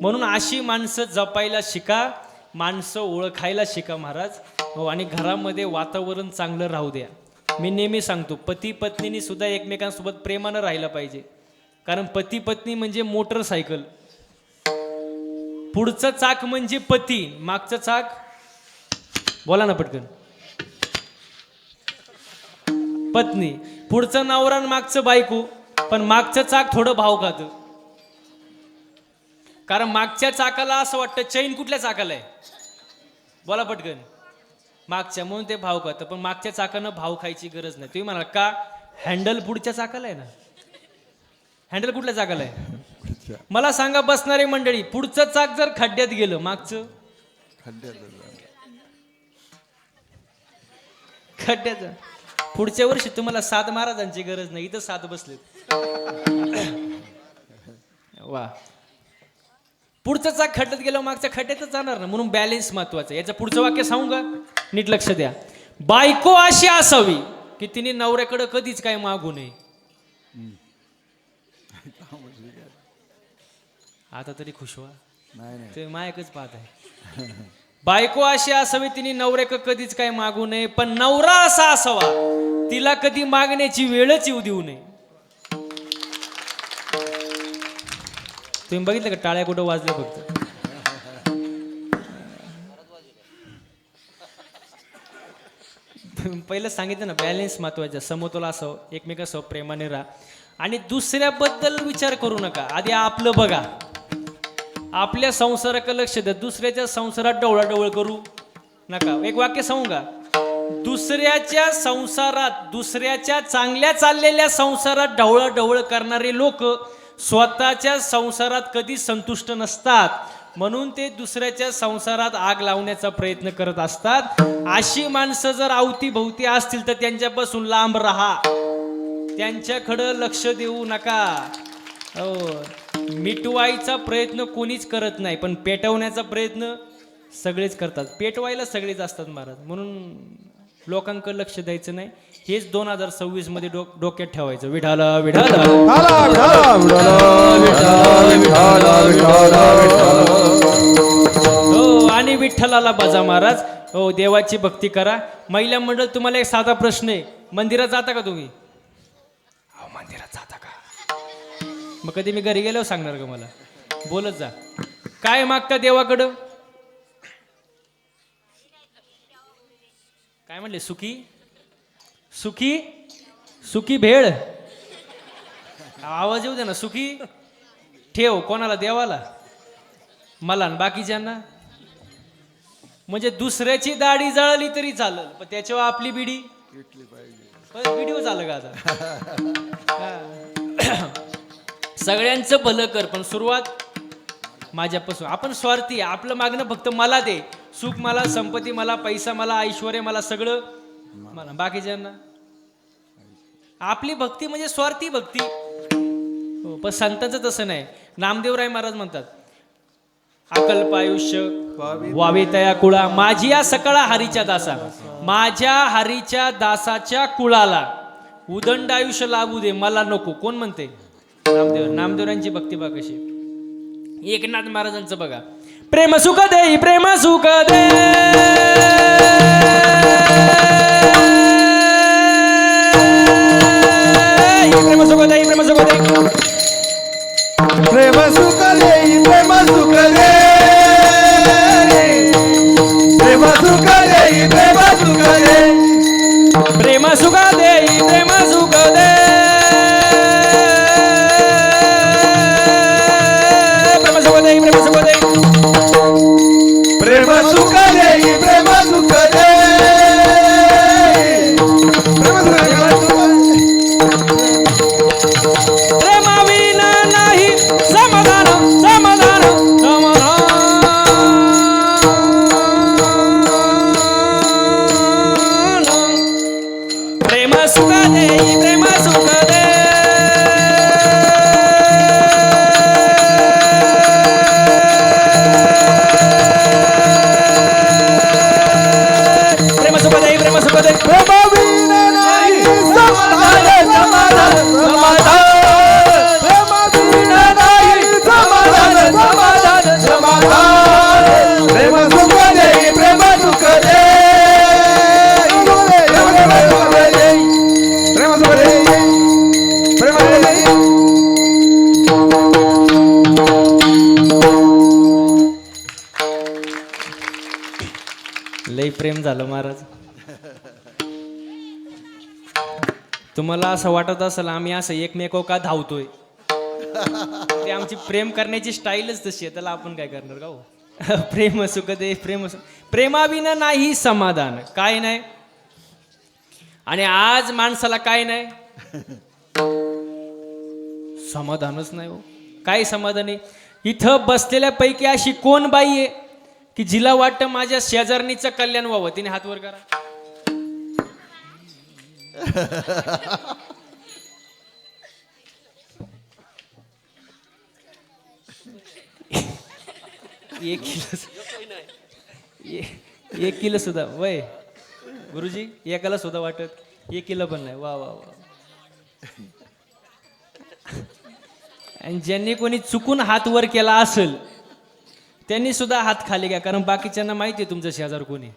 म्हणून अशी माणसं जपायला शिका, माणसं ओळखायला शिका महाराज. हो, आणि घरामध्ये वातावरण चांगलं राहू द्या. मी नेहमी सांगतो, पती पत्नीनी सुद्धा एकमेकांसोबत प्रेमानं राहिलं पाहिजे. कारण पती पत्नी म्हणजे मोटरसायकल. पुढचं चाक म्हणजे पती, मागचं चाक, बोला ना पटकन, पत्नी. पुढचं नवरा आणि मागचं बायको, पण मागचं चाक थोडं भाव खातं. कारण मागच्या चाकाला असं वाटतं चैन कुठल्या चाकाला आहे, बोला पटकन, मागच्या, म्हणून ते भाव खातं. पण मागच्या चाकानं भाव खायची गरज नाही. तुम्ही म्हणाल का, हँडल पुढच्या चाकाला आहे ना. हँडल कुठल्या चाकाला आहे मला सांगा बसणारी मंडळी. पुढचं चाक जर खड्ड्यात गेलं, मागचं खड्ड्यात. पुढच्या वर्षी तुम्हाला 7 महाराजांची गरज नाही, इथं 7 बसलेत. वा. पुढचं चाक खड्ड्यात गेलं, मागच्या खड्ड्यातच जाणार ना. म्हणून बॅलेन्स महत्वाचं. याचं पुढचं वाक्य सांगू का, नीट लक्ष द्या. बायको अशी असावी की तिने नवऱ्याकडे कधीच काय मागू नये. आता तरी खुश व्हा, नाही. ते मायकच पाहत आहे. बायको अशी असावी तिने नवऱ्याकडे कधीच काय मागू नये, पण नवरा असा असावा तिला कधी मागण्याची वेळच येऊ देऊ नये. तुम्ही बघितलं का टाळ्या कुठं वाजल्या फक्त. पहिलं सांगितलं ना, बॅलेन्स महत्वाचा, समतोल असावं, एकमेकासोबत प्रेमाने राहा. आणि दुसऱ्याबद्दल विचार करू नका, आधी आपलं बघा. आपल्या संसाराकडे लक्ष द्या, दुसऱ्याच्या संसारात डवळाडवळ करू नका. एक वाक्य सांगू का, दुसऱ्याच्या संसारात, दुसऱ्याच्या चांगल्या चाललेल्या संसारात ढवळाढवळ करणारे लोक स्वतःच्या संसारात कधी संतुष्ट नसतात. म्हणून ते दुसऱ्याच्या संसारात आग लावण्याचा प्रयत्न करत असतात. अशी माणसं जर अवतीभोवती असतील तर त्यांच्यापासून लांब राहा, त्यांच्याकडं लक्ष देऊ नका. हो, मिटवायचा प्रयत्न कोणीच करत नाही, पण पेटवण्याचा प्रयत्न सगळेच करतात. पेटवायला सगळेच असतात महाराज. म्हणून लोकांकडे लक्ष द्यायचं नाही. हेच 2026 मध्ये डोक्यात ठेवायचं. विठाला विठाला हो, आणि विठ्ठलाला बजा महाराज. हो, देवाची भक्ती करा. महिला मंडळ, तुम्हाला एक साधा प्रश्न आहे, मंदिरात जाता का तुम्ही? हो, मंदिरात जाता का? मग कधी मी घरी गेल्यावर सांगणार का मला? बोलत जा. काय मागता देवाकडं? काय म्हणले? सुखी सुखी सुखी भेळ. आवाज येऊ दे ना. सुखी ठेव. कोणाला? देवाला, मला आणि बाकीच्यांना. म्हणजे दुसऱ्याची दाढी जळली तरी चालेल, पण त्याच्यावर आपली बिडी व्हिडिओ झालं का आता? सगळ्यांचं भलं कर, पण सुरुवात माझ्यापासून. आपण स्वार्थी, आपलं मागणं फक्त मला दे, सुख मला, संपत्ती मला, पैसा मला, ऐश्वर्य मला, सगळं मला. बाकीच्यांना आपली भक्ती म्हणजे स्वार्थी भक्ती. हो, पण संतांचं तसं नाही. नामदेवराय महाराज म्हणतात, अकल्प आयुष्य वावे तया कुळा, माझी या सकाळा हरीच्या दासा, माझ्या हरीच्या दासाच्या कुळाला उदंड आयुष्य लाभू दे, मला नको. कोण म्हणते? नामदेव. नामदेवरांची भक्ती बघा कशी. एकनाथ महाराजांचं बघा, प्रेम सुख दे, प्रेम सुख दे, प्रेम सुख दे, प्रेम सुख दे, प्रेम सुख दे, प्रेम सुख दे, प्रेम सुख दे, प्रेम सुख दे, प्रेम सुख दे, प्रेम सुख दे, प्रेम सुख दे, प्रेम सुख दे, प्रेम सुख दे, प्रेम झालं महाराज. तुम्हाला असं वाटत असेल आम्ही असं एकमेकावर का धावतोय, ते आमची प्रेम करण्याची स्टाईलच तशी आहे, त्याला आपण काय करणार का हो. प्रेम सुख दे प्रेम प्रेमाविना नाही समाधान, काय नाही. आणि आज माणसाला काय नाही, समाधानच नाही हो. काय समाधान आहे. इथं बसलेल्या पैकी अशी कोण बाई आहे की जिला वाटतं माझ्या शेजारणीचं कल्याण व्हावं, तिने हात वर करा. एक किलो सुद्धा वय गुरुजी, एकाला सुद्धा वाटत 1 किलो पण नाही. वा वा वा. आणि ज्यांनी कोणी चुकून हात वर केला असेल त्यांनी सुद्धा हात खाली घ्या, कारण बाकीच्यांना माहिती आहे तुमचं शेजार कोणी.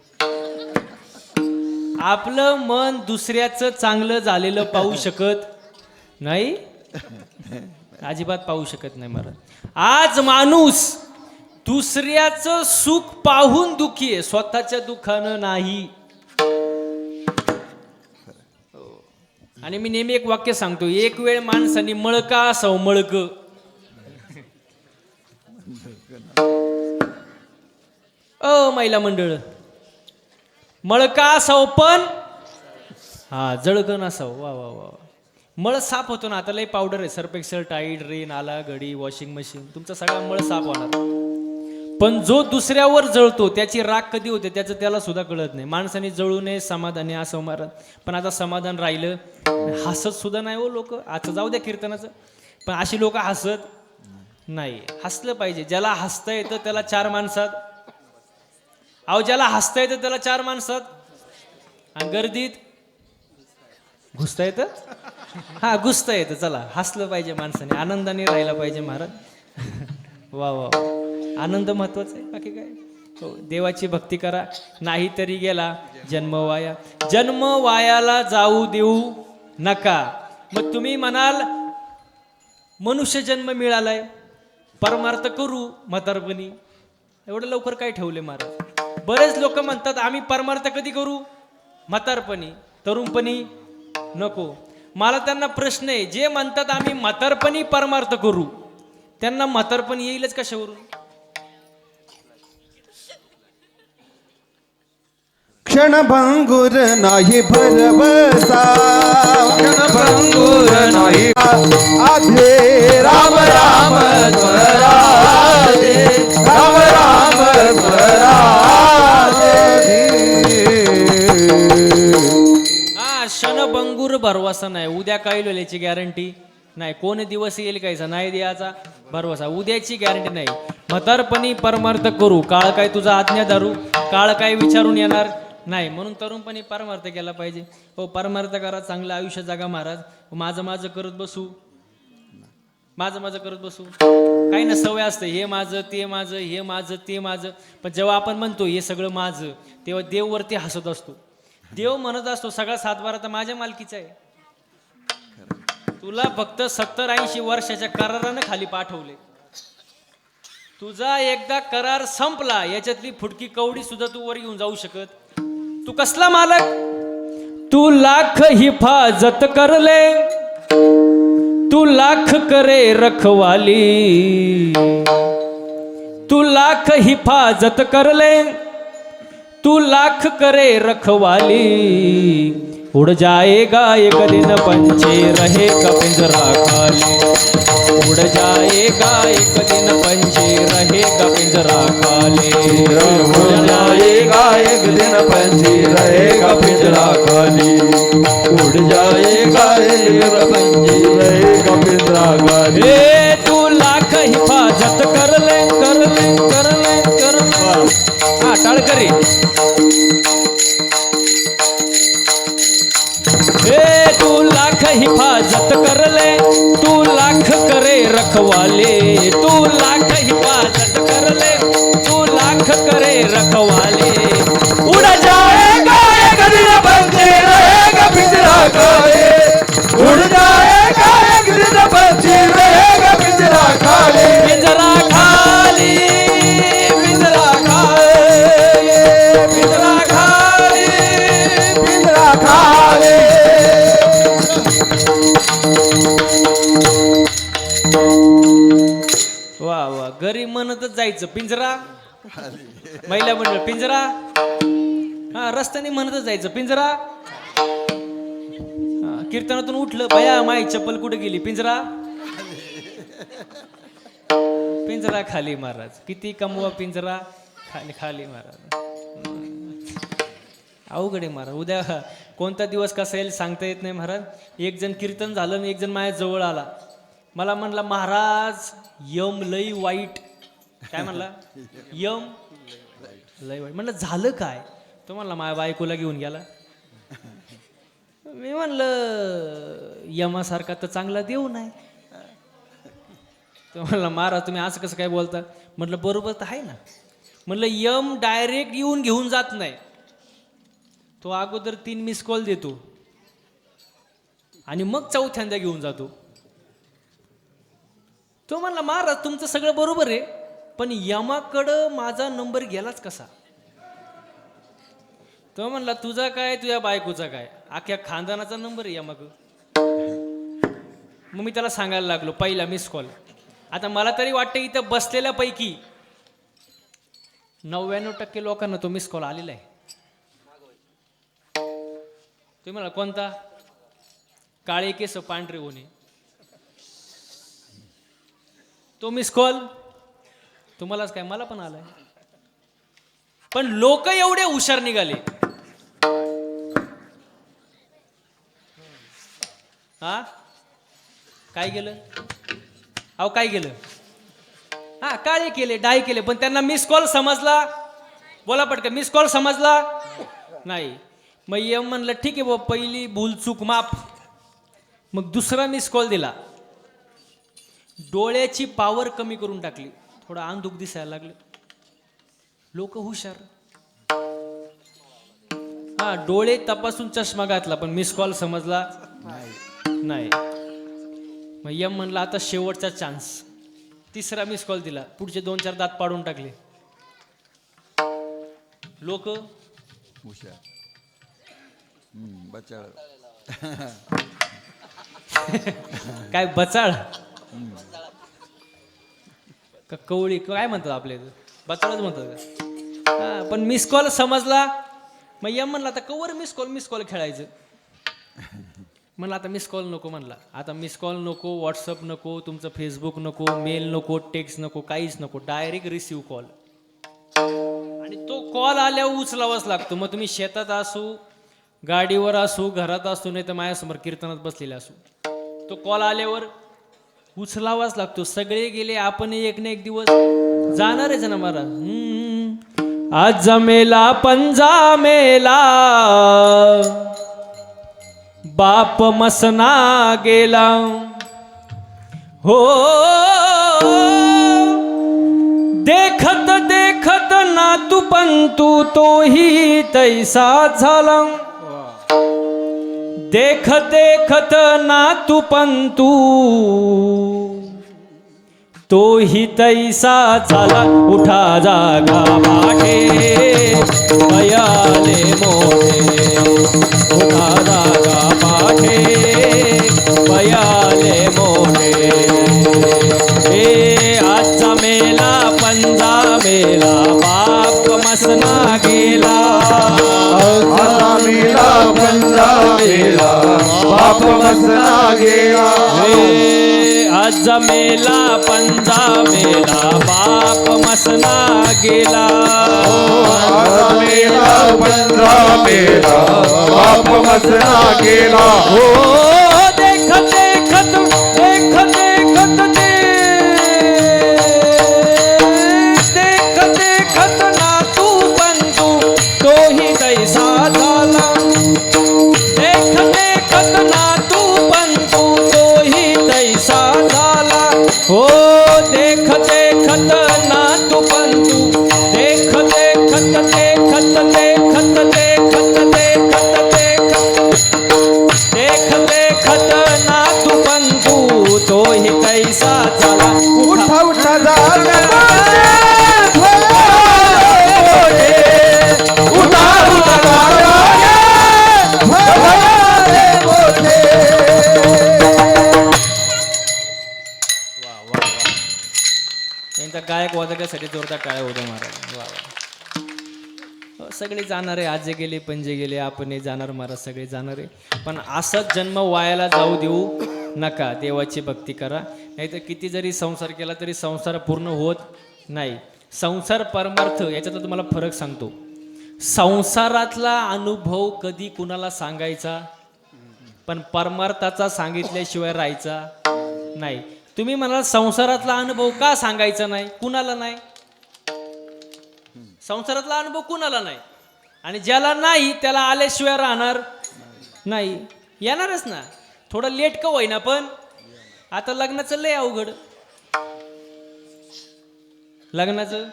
आपलं मन दुसऱ्याचं चांगलं झालेलं पाहू शकत नाही, अजिबात पाहू शकत नाही महाराज. आज माणूस दुसऱ्याचं सुख पाहून दुखी आहे, स्वतःच्या दुःखानं नाही. आणि मी नेहमी एक वाक्य सांगतो, एक वेळ माणसाने मळका असावं, मळक. महिला मंडळ, मळका असावं पण हा जळकण असावं. वा वा वा. मळ साफ होतो ना, आता लय पावडर आहे, सर्फ एक्सेल, टाईड, रेन, आला, घडी, वॉशिंग मशीन, तुमचा सगळा मळ साफ होणार. पण जो दुसऱ्यावर जळतो त्याची राग कधी होते त्याचं त्याला सुद्धा कळत नाही. माणसाने जळू नये, समाधानी असं महाराज. पण आता समाधान राहिलं, हसत सुद्धा नाही हो लोक. आता जाऊ द्या कीर्तनाचं, पण अशी लोक हसत नाही. हसलं पाहिजे. ज्याला हसता येतं त्याला 4 माणसात, अहो ज्याला हसता येतं त्याला 4 माणसात, आणि गर्दीत घुसता येतं. हा घुसता येतं. चला हसलं पाहिजे माणसाने, आनंदाने राहिला पाहिजे महाराज. वा वा, आनंद महत्वाचा आहे, बाकी काय. हो, देवाची भक्ती करा, नाही तरी गेला जन्म वाया. जन्म वायाला जाऊ देऊ नका. मग तुम्ही म्हणाल मनुष्य जन्म मिळालाय, परमार्थ करू म्हातारपणी. एवढं लवकर काय ठेवले महाराज. बरेच लोक म्हणतात आम्ही परमार्थ कधी करू, म्हातारपणी, तरुणपणी नको. मला त्यांना प्रश्न आहे, जे म्हणतात आम्ही म्हातारपणी परमार्थ करू, त्यांना म्हातारपण येईलच कशावरून. क्षणभंगुर नाही भरवसा, क्षणभंगुर नाही. आधे राम राम स्वराजे, राम राम स्वराजे. हा, क्षणभंगुर भरवसा नाही. उद्या काय याची गॅरंटी नाही. कोण दिवस येईल कायचा नाही द्यायचा भरवसा, उद्याची गॅरंटी नाही. म्हातारपणी परमार्थ करू, काळ काय तुझा आज्ञा धरू, काळ काय विचारून येणार नाही. म्हणून तरुणपणी परमार्थ केला पाहिजे. हो, परमार्थ करा, चांगलं आयुष्य जगा महाराज. माझं माझं करत बसू, माझं माझं करत बसू काही ना. सवय असते हे माझं ते माझं, हे माझं ते माझं. पण जेव्हा आपण म्हणतो हे सगळं माझं, तेव्हा देव वरती हसत असतो. देव म्हणत असतो सगळा 7-12 तर माझ्या मालकीचा आहे, तुला फक्त 70-80 वर्षाच्या करारानं खाली पाठवले. तुझा एकदा करार संपला, याच्यातली फुटकी कवडी सुद्धा तू वर घेऊन जाऊ शकत. तू कसला मालक, तू लाख हिफाजत करले, तू लाख करे रखवाली, तू लाख हिफाजत करले, तू लाख करे रखवाली. उड़ जाएगा एक दिन पंछी रहेगा पिंजरा खाली, उड़ जाएगा एक दिन पंछी रहेगा पिंजरा खाली, उड़ जाएगा एक दिन पंछी रहेगा पिंजरा खाली, उड़ जाएगा एक दिन पंछी रहेगा पिंजरा खाली. ए तू लाख हिफाजत कर ले कर ले कर ले कर ले. हा टाळकरी. ए तू लाख हिफाजत कर ले, तू लाख करे रखवाले, तू लाख हिफाजत कर ले, तू लाख करे रखवाले. उड़ जाएगा एक दिन पंछी रहेगा पिंजरा खाली, उड़ जाएगा एक दिन पंछी रहेगा पिंजरा खाली, पिंजरा खाली, पिंजरा खाली, पिंजरा खाली. घरी म्हणतच जायचं पिंजरा, महिला मंडळ पिंजरा, हा रस्त्याने म्हणतच जायचं पिंजरा. हा, कीर्तनातून उठलं भया माई चप्पल कुठे गेली, पिंजरा, पिंजरा खाली महाराज. किती कमवा पिंजरा खाली खाली महाराज. अवघड आहे महाराज. उद्या कोणता दिवस कसा येईल सांगता येत नाही महाराज. एक जण कीर्तन झालं आणि एक जण माझ्या जवळ आला. मला म्हणला महाराज यम लई वाईट. काय म्हणला? यम लई वाईट. म्हणलं झालं काय? तो म्हणला माझ्या बायकोला घेऊन गेला. मी म्हणलं यमासारखा तर चांगला देऊ नाही. तो म्हणला महाराज तुम्ही असं कसं काय बोलता? म्हटलं बरोबर तर आहे ना. म्हटलं यम डायरेक्ट येऊन घेऊन जात नाही. तो अगोदर 3 मिस कॉल देतो आणि मग चौथ्यांदा घेऊन जातो. तो म्हणला महाराज तुमचं सगळं बरोबर आहे, पण यमाकडं माझा नंबर गेलाच कसा? तो म्हणला तुझा काय तुझ्या बायकोचा काय, अख्ख्या खानदानाचा नंबर आहे यमाकडं. मग मी त्याला सांगायला लागलो पहिला मिस कॉल. आता मला तरी वाटतं इथं बसलेल्यापैकी 99% लोकांना तो मिस कॉल आलेला आहे. तुम्ही म्हणा कोणता? काळे केस पांढरे होणे, तो मिस कॉल तुम्हालाच काय मला पण आलाय. पण लोक एवढे हुशार निघाले. हा काय गेलं? अहो काय गेलं? हा काळे केले डाय केले, पण त्यांना मिस कॉल समजला. बोला पटकन, मिस कॉल समजला नाही. मग यम म्हणलं ठीक आहे बाबा पहिली भूल चूक माफ. मग दुसरा मिस कॉल दिला. डोळ्याची पावर कमी करून टाकली, थोडं अंधुक दिसायला लागलं. लोक हुशार. हा डोळे तपासून चष्मा घातला पण मिस कॉल समजला नाही. मग यम म्हणला आता शेवटचा चान्स. तिसरा मिस कॉल दिला, पुढचे 2-4 दात पाडून टाकले. लोक हुशार. बचाळ. काय बचाळ का कवळी काय म्हणतात आपल्या इथं? बचाळच म्हणतात का? हा पण मिस कॉल समजला. मग यम म्हणला आता कवर मिस कॉल खेळायचं. म्हणलं आता मिस कॉल नको. म्हणला आता मिस कॉल नको, व्हॉट्सअप नको, तुमचं फेसबुक नको, मेल नको, टेक्स्ट नको, काहीच नको, डायरेक्ट रिसिव्ह कॉल. आणि तो कॉल आल्यावर उचलावाच लागतो. मग तुम्ही शेतात असू, गाडीवर असू, घरात असू, नाही तर माझ्यासमोर कीर्तनात बसलेले असू, तो कॉल आल्यावर उचलावाच लागतो. सगळे गेले, आपण एक ना एक दिवस जाणार आहे ना महाराज. आज जमेला पंजा मेला, बाप मसना गेला हो. देखत देखत नातू पंतू तोही तैसा झाला. देखत देखत नातू पंतू तोही तैसा झाला. उठा जागा माठे बयाले मोठे, उठा जागा माठे बयाले मोठे. ए आजचा मेला पंजा मेला, बाप मसना गेला. आता मेला पंजा मेला, बाप मसना गेला. आज मेला पंजा मेला, बाप मसना गेला. आता मेला पंजा मेला, बाप मसना गेला. हो देखत देखत देखत देखत देखत देखत नातू पंतू तोही तैसा झाला. देखत देखत नातू पंतू तोही तैसा झाला. हो देखत देखत नातू पंतू, देखत देखत देखत देखत देखत देखत देखत देखत नातू पंतू तोही तैसा झाला. उठा उठा जागा उठा उठा जागा मोठे. यांचा गायक वादकासाठी जोरदार टाळ्या होत्या महाराज. वा वा. हो, सगळे जाणार आहे, आजे गेले पंजे गेले, आपण जाणार महाराज, सगळे जाणार आहे. पण असंच जन्म वायाला जाऊ देऊ नका. देवाची भक्ती करा, नाहीतर किती जरी संसार केला तरी संसार पूर्ण होत नाही. संसार परमार्थ याच्यातला तुम्हाला फरक सांगतो. संसारातला अनुभव कधी कुणाला सांगायचा, पण परमार्थाचा सांगितल्याशिवाय राहायचा नाही. तुम्ही म्हणाल संसारातला अनुभव का सांगायचा नाही, कुणाला नाही? संसारातला अनुभव कुणाला नाही, आणि ज्याला नाही त्याला आल्याशिवाय राहणार नाही. येणारच ना, थोडं लेट का होईना, पण आता लग्नाचं लय अवघड. लग्नाचं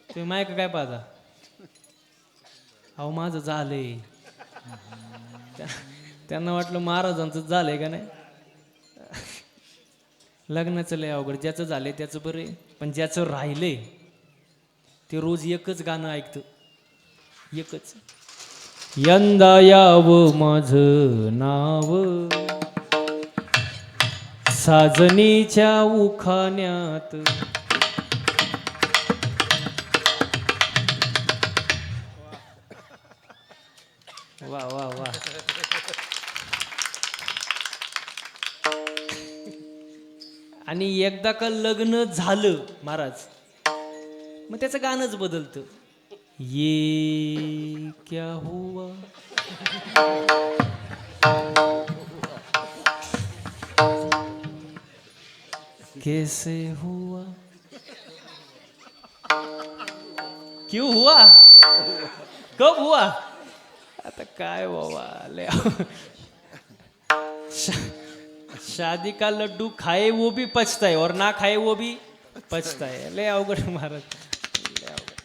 तुम्ही मायक काय पाहता? अहो माझं झालंय. त्यांना वाटलं महाराजांचं झालंय का नाही. लग्नाचं लय अवघड. ज्याचं झालंय त्याचं बरं आहे, पण ज्याचं राहिलंय ते रोज एकच गाणं ऐकतं, एकच. यंदा यावं माझं नाव साजनीच्या उखाण्यात. वा वा वा. आणि एकदा का लग्न झालं महाराज, मग त्याचं गाणंच बदलतं. ये क्या हुआ, कैसे हुआ, क्यों हुआ, कब हुआ. आता काय बाबा लय. शादी का लड्डू खाए वो भी पछताए और ना खाए वो भी पछताए. लय अवघड महाराज, लय अवघड.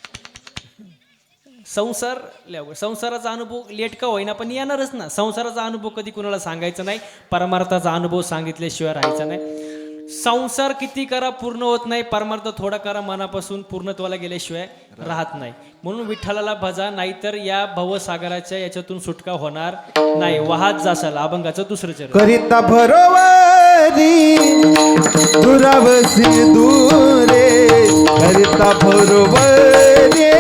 संसार लय अवघड. संसाराचा अनुभव लेट का होईना पण येणारच ना. संसाराचा अनुभव कधी कुणाला सांगायचा नाही, परमार्थाचा अनुभव सांगितल्याशिवाय राहायचा नाही. संसार किती करा पूर्ण होत नाही, परमार्थ थोडा करा मनापासून पूर्णत्वाला गेल्याशिवाय राहत नाही. म्हणून विठ्ठलाला भजा, नाहीतर या भवसागराच्या याच्यातून सुटका होणार नाही. वाहत जासाल. अभंगाचं दुसरं चरण. करिता भरोवरी दुरावसी दूरे, करिता भरोवरी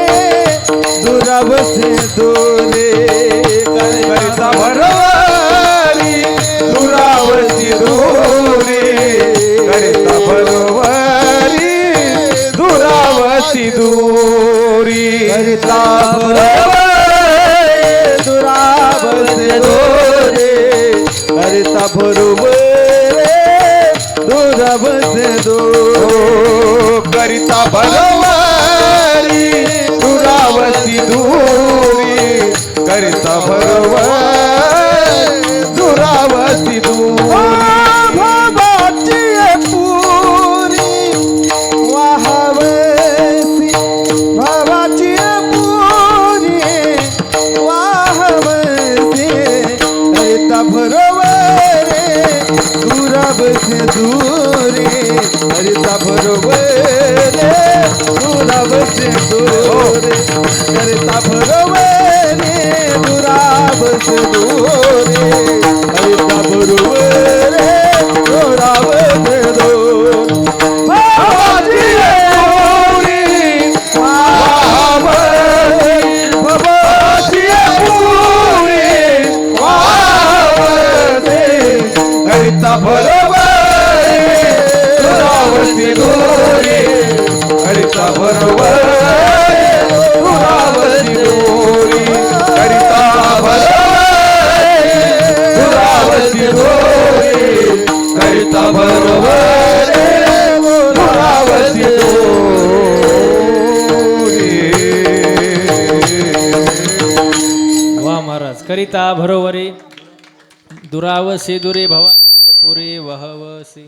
दुरावसी दूरे, करिता भरोवरी दुरावसी दूरे, करिता भरोवरी दुरावसी दूरी, करिता भरोवरी दुरावसी दूरे, करिता भरोवरी दुरावसी दूरे, करिता भरोवरी दुरावसी दूरी, करिता भरोवरी दुरावसी दूरी. भवाची पुरी वाहवसी, भवाची पुरी वाहवसी, करिता भरोवरी दुरावसी दूरी, करिता भरोवरी दुरावसी दूरी, करिता भरोवरी दुरावसी दूरी, करिता भरोवरी दुरावसी दूरी. भवाची पुरी वाहवसी, भवाची पुरी वाहवसी, करिता भरोवरी दुरावसी दूरी, करिता भरोवरी दुरावसी दूरी, करिता भरोवरी दुरावसी दूरी, करिता भरोवरी दुरावसी दूरी. वा महाराज. करिता भरोवरी दुरावसी दुरी, भवाची पुरी वहवसी.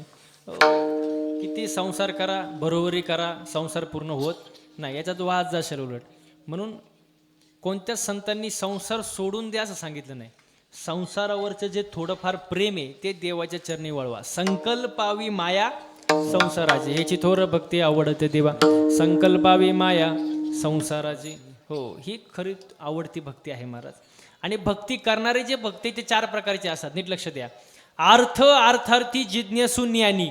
किती संसार करा, बरोबरी करा, संसार पूर्ण होत नाही. याच्यात वाद जाशील उलट. म्हणून कोणत्याच संतांनी संसार सोडून द्या असं सांगितलं नाही. संसारावरचं जे थोडंफार प्रेम आहे ते देवाच्या चरणी वळवा. संकल्पावी माया संसाराची, ह्याची थोर भक्ती आवडते देवा. संकल्पावी माया संसाराची, हो ही खरी आवडती भक्ती आहे महाराज. आणि भक्ती करणारे जे भक्ती ते 4 प्रकारचे असतात, नीट लक्ष द्या. अर्थ अर्थार्थी जिज्ञासू ज्ञानी.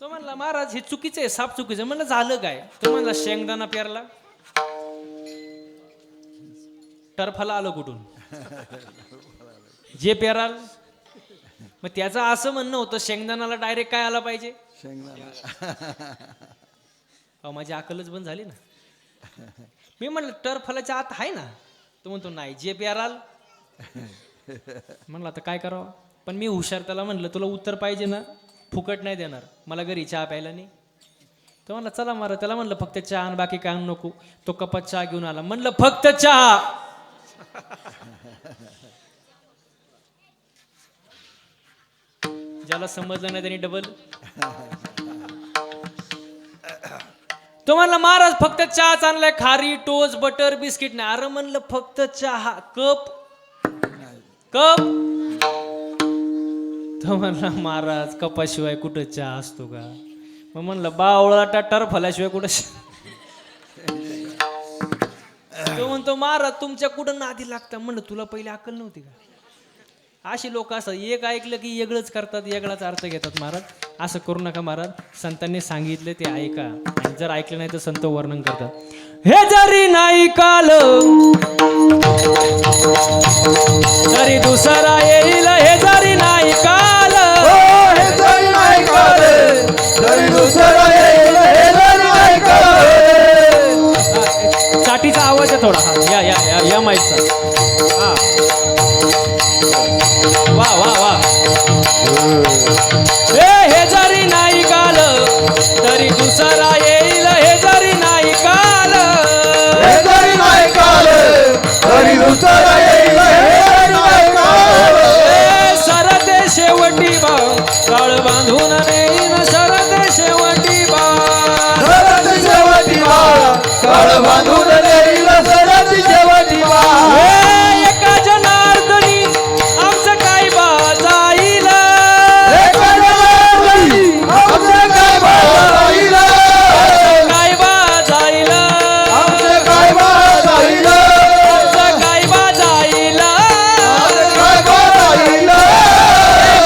तो म्हणला महाराज हे चुकीचं आहे, साप चुकीचं आहे. म्हणलं झालं काय? तो म्हणला शेंगदाणा पेरला, टरफला आलं कुठून? जे पेराल. मग त्याचं असं म्हणणं होतं शेंगदाणाला डायरेक्ट काय आला पाहिजे? शेंगदाणा. अहो माझी अकलच बंद झाली ना. मी म्हणलं टरफलाच्या आत आहे ना. तो म्हणतो नाही, जे पेराल. म्हणलं आता काय करावं? पण मी हुशार, त्याला म्हणलं तुला उत्तर पाहिजे ना, फुकट नाही देणार, मला घरी चहा प्यायला नाही. तो म्हणला चला मारा. त्याला म्हणलं फक्त चहा आणि बाकी काय नको. तो कपात चहा घेऊन आला. म्हणलं फक्त चहा. ज्याला समजलं नाही त्यांनी डबल. तो म्हणला महाराज फक्त चहाच आणलाय, खारी टोस्ट बटर बिस्किट नाही. अरे म्हणलं फक्त चहा, कप कप. तो म्हणला महाराज कपाशिवाय कुठं चहा असतो का? मग म्हणलं बावळा टरफल्याशिवाय कुठं. तो म्हणतो महाराज तुमच्या कुठं नादी लागता. म्हणलं तुला पहिले अक्कल नव्हती का? अशी लोक असतात, एक ऐकलं की वेगळंच करतात, वेगळाच अर्थ घेतात. महाराज असं करू नका महाराज, संतांनी सांगितलं ते ऐका. आणि जर ऐकलं नाही तर संत वर्णन करतात. हे जरी नाही काल तरी दुसरा येईल, हे जरी नाही काल. हे जरी नाही काल तरी दुसरा येईल, हे जरी नाही काल. साठीचा आवाज आहे थोडा. हा या या या या माईकचा. हा वा वा वा. हे जरी नाही काल तरी दुसरा येईल, हे जरी नाही काल. हे जरी नाही काल तरी दुसरा येईल, हे जरी नाही काल. सरते शेवटी बा काळ बांधून नेईन, सरते शेवटी बा. सरत शेवटी बा काळ बांधून देईल, सरत शेवटी बा. एका जनार्दनी आमचं काय बा जाईल, एका जनार्दनी आमचं काय बा जाईल, काय बा जाईल, आमचं काय बा जाईल, आमचं काय बा जाईल. आमचं काय बा जाईल.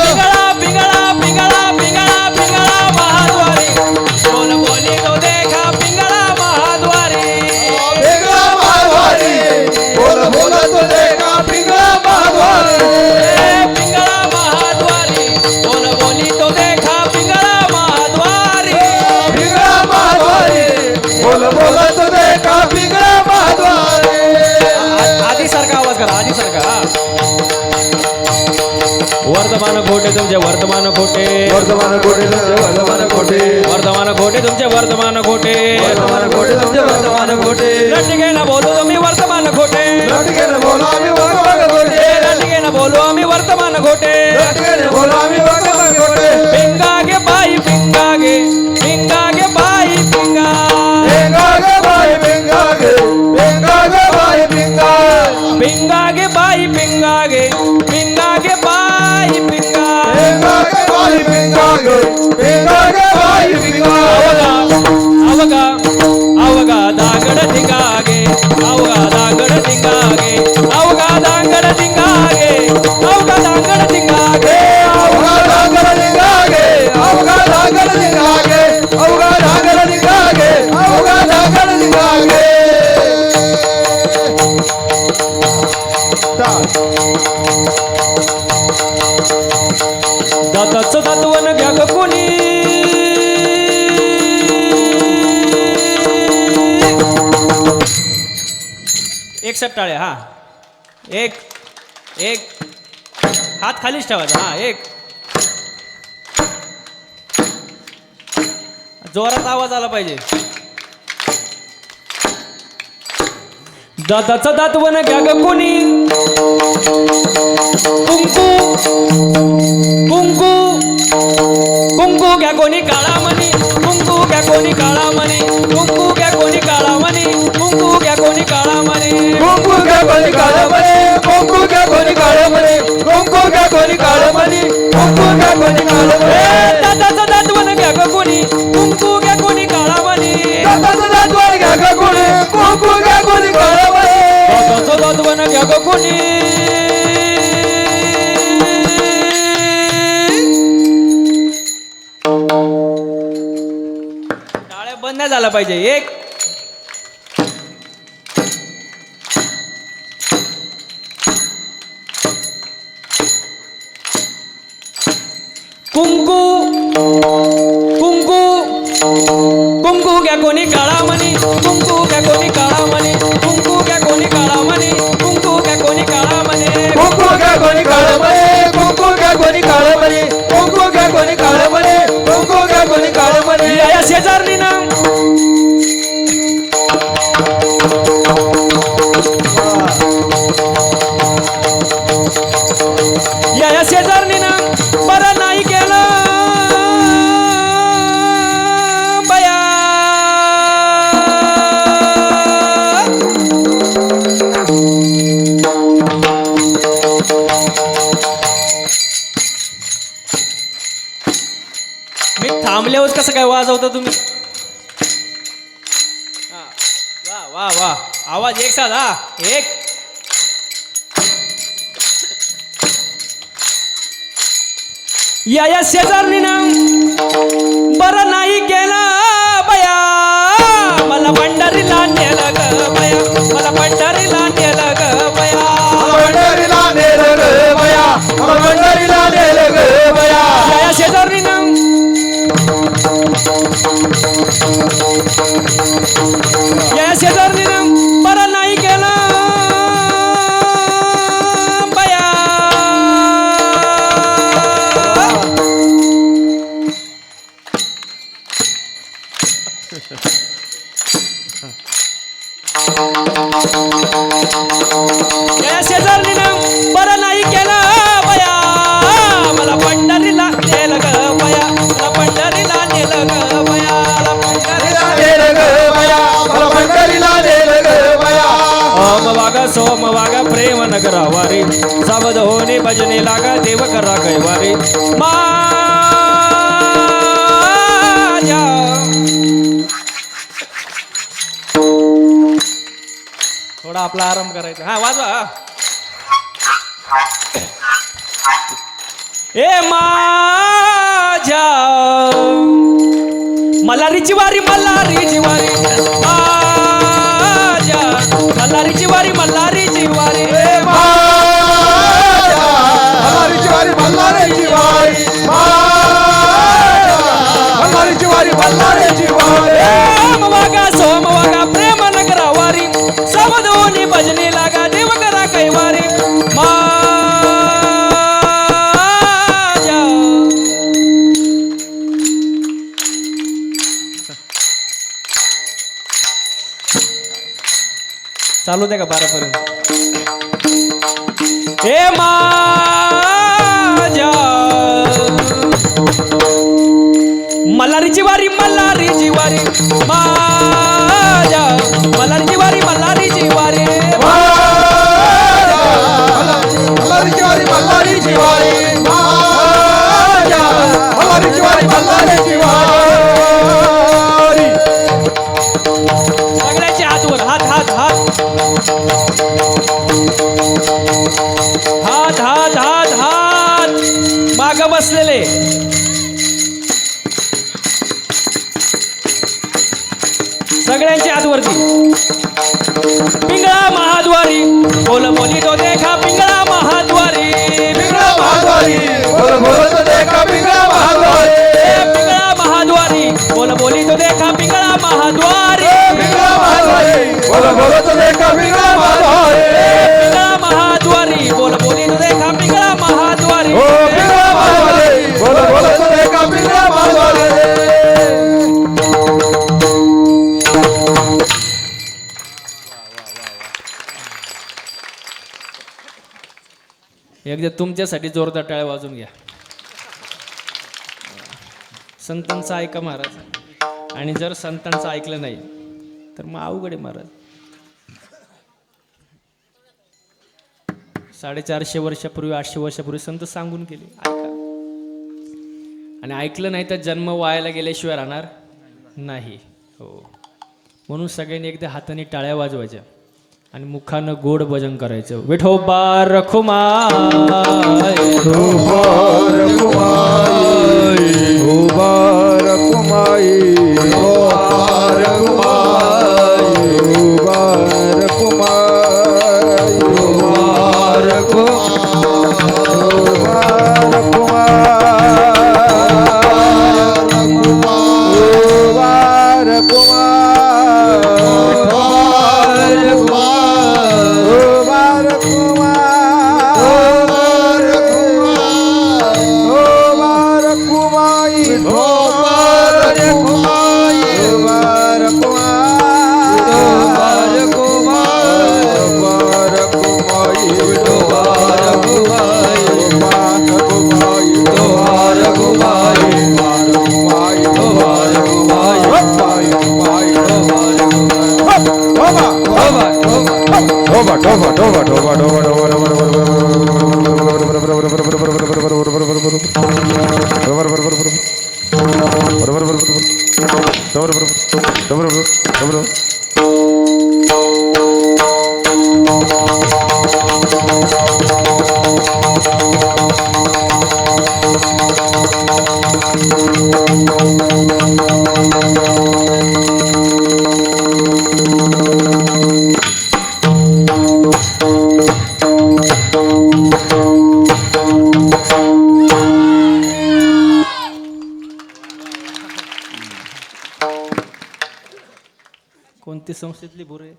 पिंगळा पिंगळा पिंगळा पिंगळा पिंगळा महाद्वारी, बोल बोली तो देखा पिंगळा महाद्वारी. पिंगळा महाद्वारी, बोल बोल तो देखा पिंगळा महाद्वारी. पिंगळा महाद्वारी, बोल बोली तो देखा पिंगळा महाद्वारी. पिंगळा महाद्वारी, बोल बोल तो देखा पिंगळा महाद्वारी. आधी सारखा आवाज करा, आधी सारखा. वर्धमान खोटे तुमचे वर्धमान खोटे, वर्धमान कोटे तुमचे वर्धमान कोटे, वर्धमान खोटे तुमचे वर्धमान खोटे. वर्धमान कोटे तुमचे वर्धमान कोटे. रट्टिके न बोलू तुम्ही वर्तमान खोटे, लटकेने बोला आम्ही वर्धमान कोटे, रट्टिके न बोलू आम्ही वर्तमान खोटे. लटकेने बोला आम्ही वर्धमान कोटे. पिंगा गे बाई पिंगा गे, पिंगा गे बाई पिंगा. पिंगा गे बाई पिंगा गे, पिंगा गे बाई पिंगा. पिंगा गे बाई पिंगा गे, पिंगा गे बाई पिंगा. पिंगा गे बाई पिंगा गे, पिंगा गे बाई पिंगा. अवगा अवगा दागड धिंगागे, अवगा दागड धिंगागे, अवगा दागड धिंगागे, अवगा दागड धिंगागे. अवघा धागड निघागे, अवघा धागड निघागे, अवघा धागड निघागे, अवघा धागड निघागे. दाताचं दातवन घ्या ग कोणी, एक सट टाळ्या. हा एक एक हात खालीच ठेवायचा. हा एक. जोरात आवाज आला पाहिजे. दाताचं दातवन घ्या ग कोणी, कुंकू कुंकू कुंकू घ्या कोणी काळा मणी, कुंकू घ्या कोणी काळा मणी, कुंकू घ्या कोणी काळा मणी, कुंकू घ्या कोणी काळा मणी. कुंकू घ्या कोणी काळं म्हणे, कुंकू घ्या कोणी काळं म्हणे, कुंकू घ्या कोणी काळं म्हणे, कुंकू घ्या कोणी काळं म्हणे. दाताचं दातवन घ्या ग कोणी, कुंकू घ्या कोणी काळा मणी. दाताचं दातवन घ्या ग कोणी, कुंकू घ्या कोणी काळं म्हणे. दाताचं दातवन घ्या ग कोणी. पाहिजे. एक कुंकू कुंकू कुंकू घ्या कोणी काळा मणी, कुंकू घ्या कोणी काळा मणी, कुंकू घ्या कोणी काळा मणी, कुंकू घ्या कोणी काळा मणी. कुंकू घ्या कोणी काळं म्हणे, कुंकू घ्या कोणी काळं म्हणे, कुंकू घ्या कोणी काळं म्हणे, कुंकू घ्या कोणी काळं म्हणे. या शेजारनी ना या शेजारनी ना बरं नाही केलं बया. मी थांबल्यावर कसं काय वाजवता तुम्ही? हा, वा वा वा आवाज एक साथ. हा एक या शेजारनी ना बरं नाही केलं बया. मला पंढरीला नेलं ग बया, मला पंढरीला नेलं ग बया. पंढरीला नेलं ग बया, पंढरीला नेलं ग बया. या शेजारनी ना या शेजारनी ना बरं नाही केलं बया. या शेजारनी ना बरं नाही केलं बया. मला पंढरीला नेलं ग बया, मला पंढरीला नेलं ग बया, मला पंढरीला नेलं ग बया, मला पंढरीला नेलं ग बया. ओम वाग सोम वाग प्रेम नगरा वारे, सावध होणे भजने लागा देव करा कैवारे. माझ्या थोडा आपला आराम करायचा. हा वाजवा. ए माझ्या मल्हारीची वारी, मल्हारीची वारी, माझ्या मल्हारीची वारी, मल्हारीची वारी. मल्हारीची वारी, मल्हारीची वारी, मल्हारीची वारी, मल्हारीची वारी. ओम वागा सोम वागा प्रेम नगरा वारी, समदोनी भजने लागा देव करा कैवारी. चालू दे का 12 पर्यंत. हे माझ्या मल्हारीची वारी, मल्हारीची वारी, माझ्या मल्हारीची वारी, मल्हारीची वारी. मल्हारीची वारी, मल्हारीची वारी, मल्हारीची वारी, मल्हारीची वारी. सगळ्याचे हात वर, हात हात हात हात हात हात हात माग बसलेले. सगळ्यांचे हात वरती. पिंगळा महाद्वारी बोल बोली तो देखा, पिंगळा महाद्वारी, पिंगळा महाद्वारी बोल बोल तो देखा, पिंगळा महाद्वारी. पिंगळा महाद्वारी बोल बोली तो देखा, पिंगळा महाद्वारी, पिंगळा महाद्वारी बोल बोल तो देखा, पिंगळा महाद्वारी. पिंगळा महाद्वारी बोल बोली तो देखा, पिंगळा महाद्वारी. ओ पिंगळा महाद्वारी बोल बोल तो देखा, पिंगळा महाद्वारी. एकदा तुमच्यासाठी जोरदार टाळ्या वाजून घ्या. संतांचं ऐका महाराज, आणि जर संतांचं ऐकलं नाही तर मग अवघड आहे महाराज. 450 वर्षापूर्वी 800 वर्षापूर्वी संत सांगून गेले, ऐका. आणि ऐकलं नाही तर जन्म वायाला गेल्याशिवाय राहणार नाही. हो, म्हणून सगळ्यांनी एकदा हाताने टाळ्या वाजवायच्या आणि मुखानं गोड भजन करायचं. विठोबा रखुमाई, विठोबा रखुमाई, विठोबा रखुमाई, विठोबा रखुमाई. कोणती संस्थेतली बोरे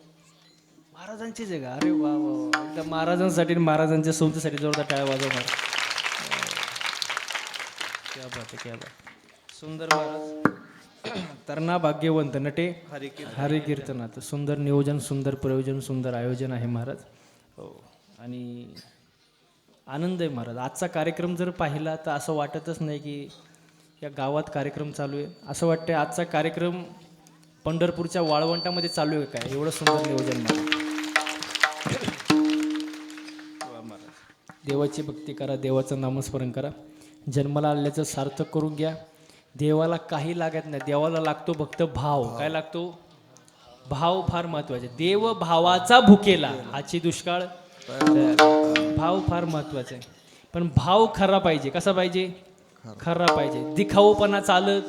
महाराजांचीच आहे का? अरे वा वा वा. एकदा महाराजांसाठी आणि महाराजांच्या संस्थेसाठी जोरदार टाळ्या वाजवणार. क्या बात आहे, क्या बात. सुंदर महाराज तरणा भाग्यवंत नटे हरिकीर्तनात सुंदर नियोजन, सुंदर प्रयोजन, सुंदर आयोजन आहे महाराज. हो आणि आनंद आहे महाराज. आजचा कार्यक्रम जर पाहिला तर असं वाटतच नाही की या गावात कार्यक्रम चालू आहे. असं वाटतं आजचा कार्यक्रम पंढरपूरच्या वाळवंटामध्ये चालू आहे काय, एवढं सुंदर नियोजन महाराज. देवाची भक्ती करा, देवाचं नामस्मरण करा, जन्माला आल्याचं सार्थक करून घ्या. देवाला काही लागत नाही, देवाला लागतो फक्त भाव. काय लागतो? भाव फार महत्वाचे. देव भावाचा भुकेला हाची दुष्काळ. भाव फार महत्वाचा आहे, पण भाव खरा पाहिजे. कसा पाहिजे? खरा पाहिजे. दिखाऊपणा चालत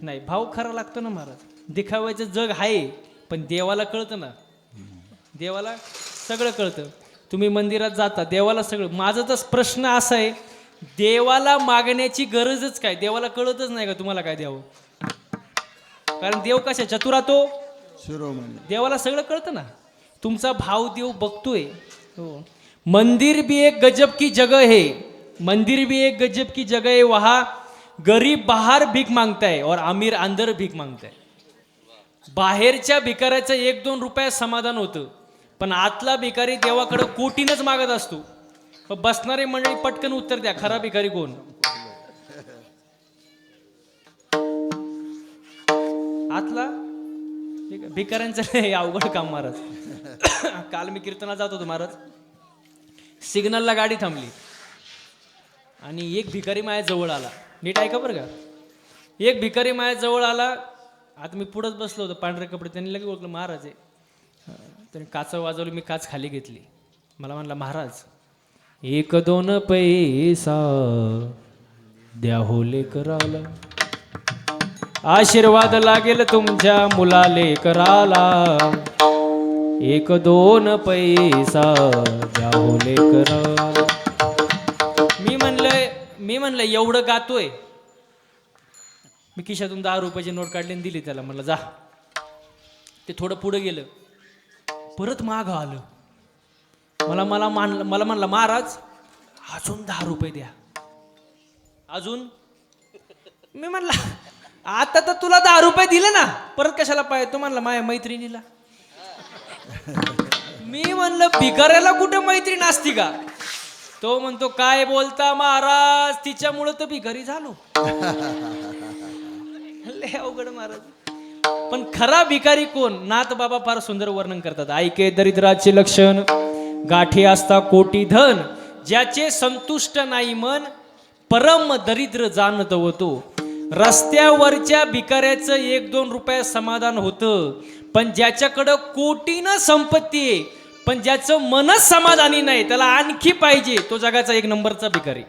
नाही, भाव खरा लागतो ना महाराज. दिखावायचं जग आहे, पण देवाला कळतं ना, देवाला सगळं कळतं. तुम्ही मंदिरात जाता, देवाला सगळं. माझा तर प्रश्न असा आहे, देवाला मागण्याची गरजच काय? देवाला कळतच नाही का तुम्हाला काय द्यावं? कारण देव कशा चतुरा तो शिरोमणी. देवाला सगळं कळतं ना. तुमचा भाव देव बघतोय. हो. मंदिर भी एक गजब की जगह है, मंदिर भी एक गजब की जगह है. वहाँ गरीब बाहर भीक मांगताय और अमीर अंदर भीक मांगताय. बाहेरच्या भिकाऱ्याचं 1-2 रुपयात समाधान होतं, पण आतला भिकारी देवाकडे कोटीनच मागत असतो. बसणारे मंडळी पटकन उत्तर द्या, खरा भिकारी कोण? आतला भिकाऱ्यांचं लय अवघड काम महाराज. काल मी कीर्तनाला जात होतो महाराज, सिग्नलला गाडी थांबली आणि एक भिकारी माझ्या जवळ आला. नीट ऐका बरं का. एक भिकारी माझ्या जवळ आला. आता मी पुढंच बसलो होतो, पांढरे कपडे. त्यांनी लगेच ओळखलं महाराज आहे. त्यांनी काच वाजवली, मी काच खाली घेतली. मला म्हणला, महाराज 1-2 पैसा द्या हो लेकराला, आशीर्वाद लागेल तुमच्या मुलाले कराला. 1-2 पैसा द्या हो लेकराला. मी म्हणलं एवढं गातोय. मी खिशातून 10 रुपयाची नोट काढली आणि दिली त्याला. म्हणलं जा. ते थोडं पुढे गेलं, परत मागं आलं. मला म्हणलं, महाराज अजून 10 रुपये द्या. अजून? मी म्हणलं, आता तर तुला 10 रुपये दिले ना, परत कशाला पाहिजे? तो म्हणला, माझ्या मैत्रिणीला. मी म्हणलं, भिकाऱ्याला कुठं मैत्रीण असती का? तो म्हणतो, काय बोलता महाराज, तिच्यामुळं तर भिकारी झालो. लय अवघड महाराज. पण खरा भिकारी कोण? नाथ बाबा फार सुंदर वर्णन करतात. ऐके दरिद्राचे लक्षण, गाठी असता कोटी धन, ज्याचे संतुष्ट नाही मन, परम दरिद्र जाणत होतो. रस्त्यावरच्या भिकाऱ्याचं 1-2 रुपयात समाधान होतं, पण ज्याच्याकडं कोटीनं संपत्ती आहे, पण ज्याचं मनच समाधानी नाही, त्याला आणखी पाहिजे, तो जगाचा 1 नंबरचा भिकारी.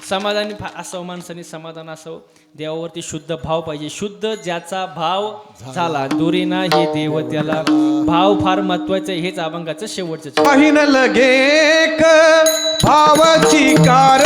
समाधानी असावं माणसाने, समाधान असावं. देवावरती शुद्ध भाव पाहिजे. शुद्ध ज्याचा भाव झाला, दुरी नाही देव त्याला. भाव फार महत्वाचं आहे. हेच अभंगाचं शेवटचं. पाहिन लगे भावाची कार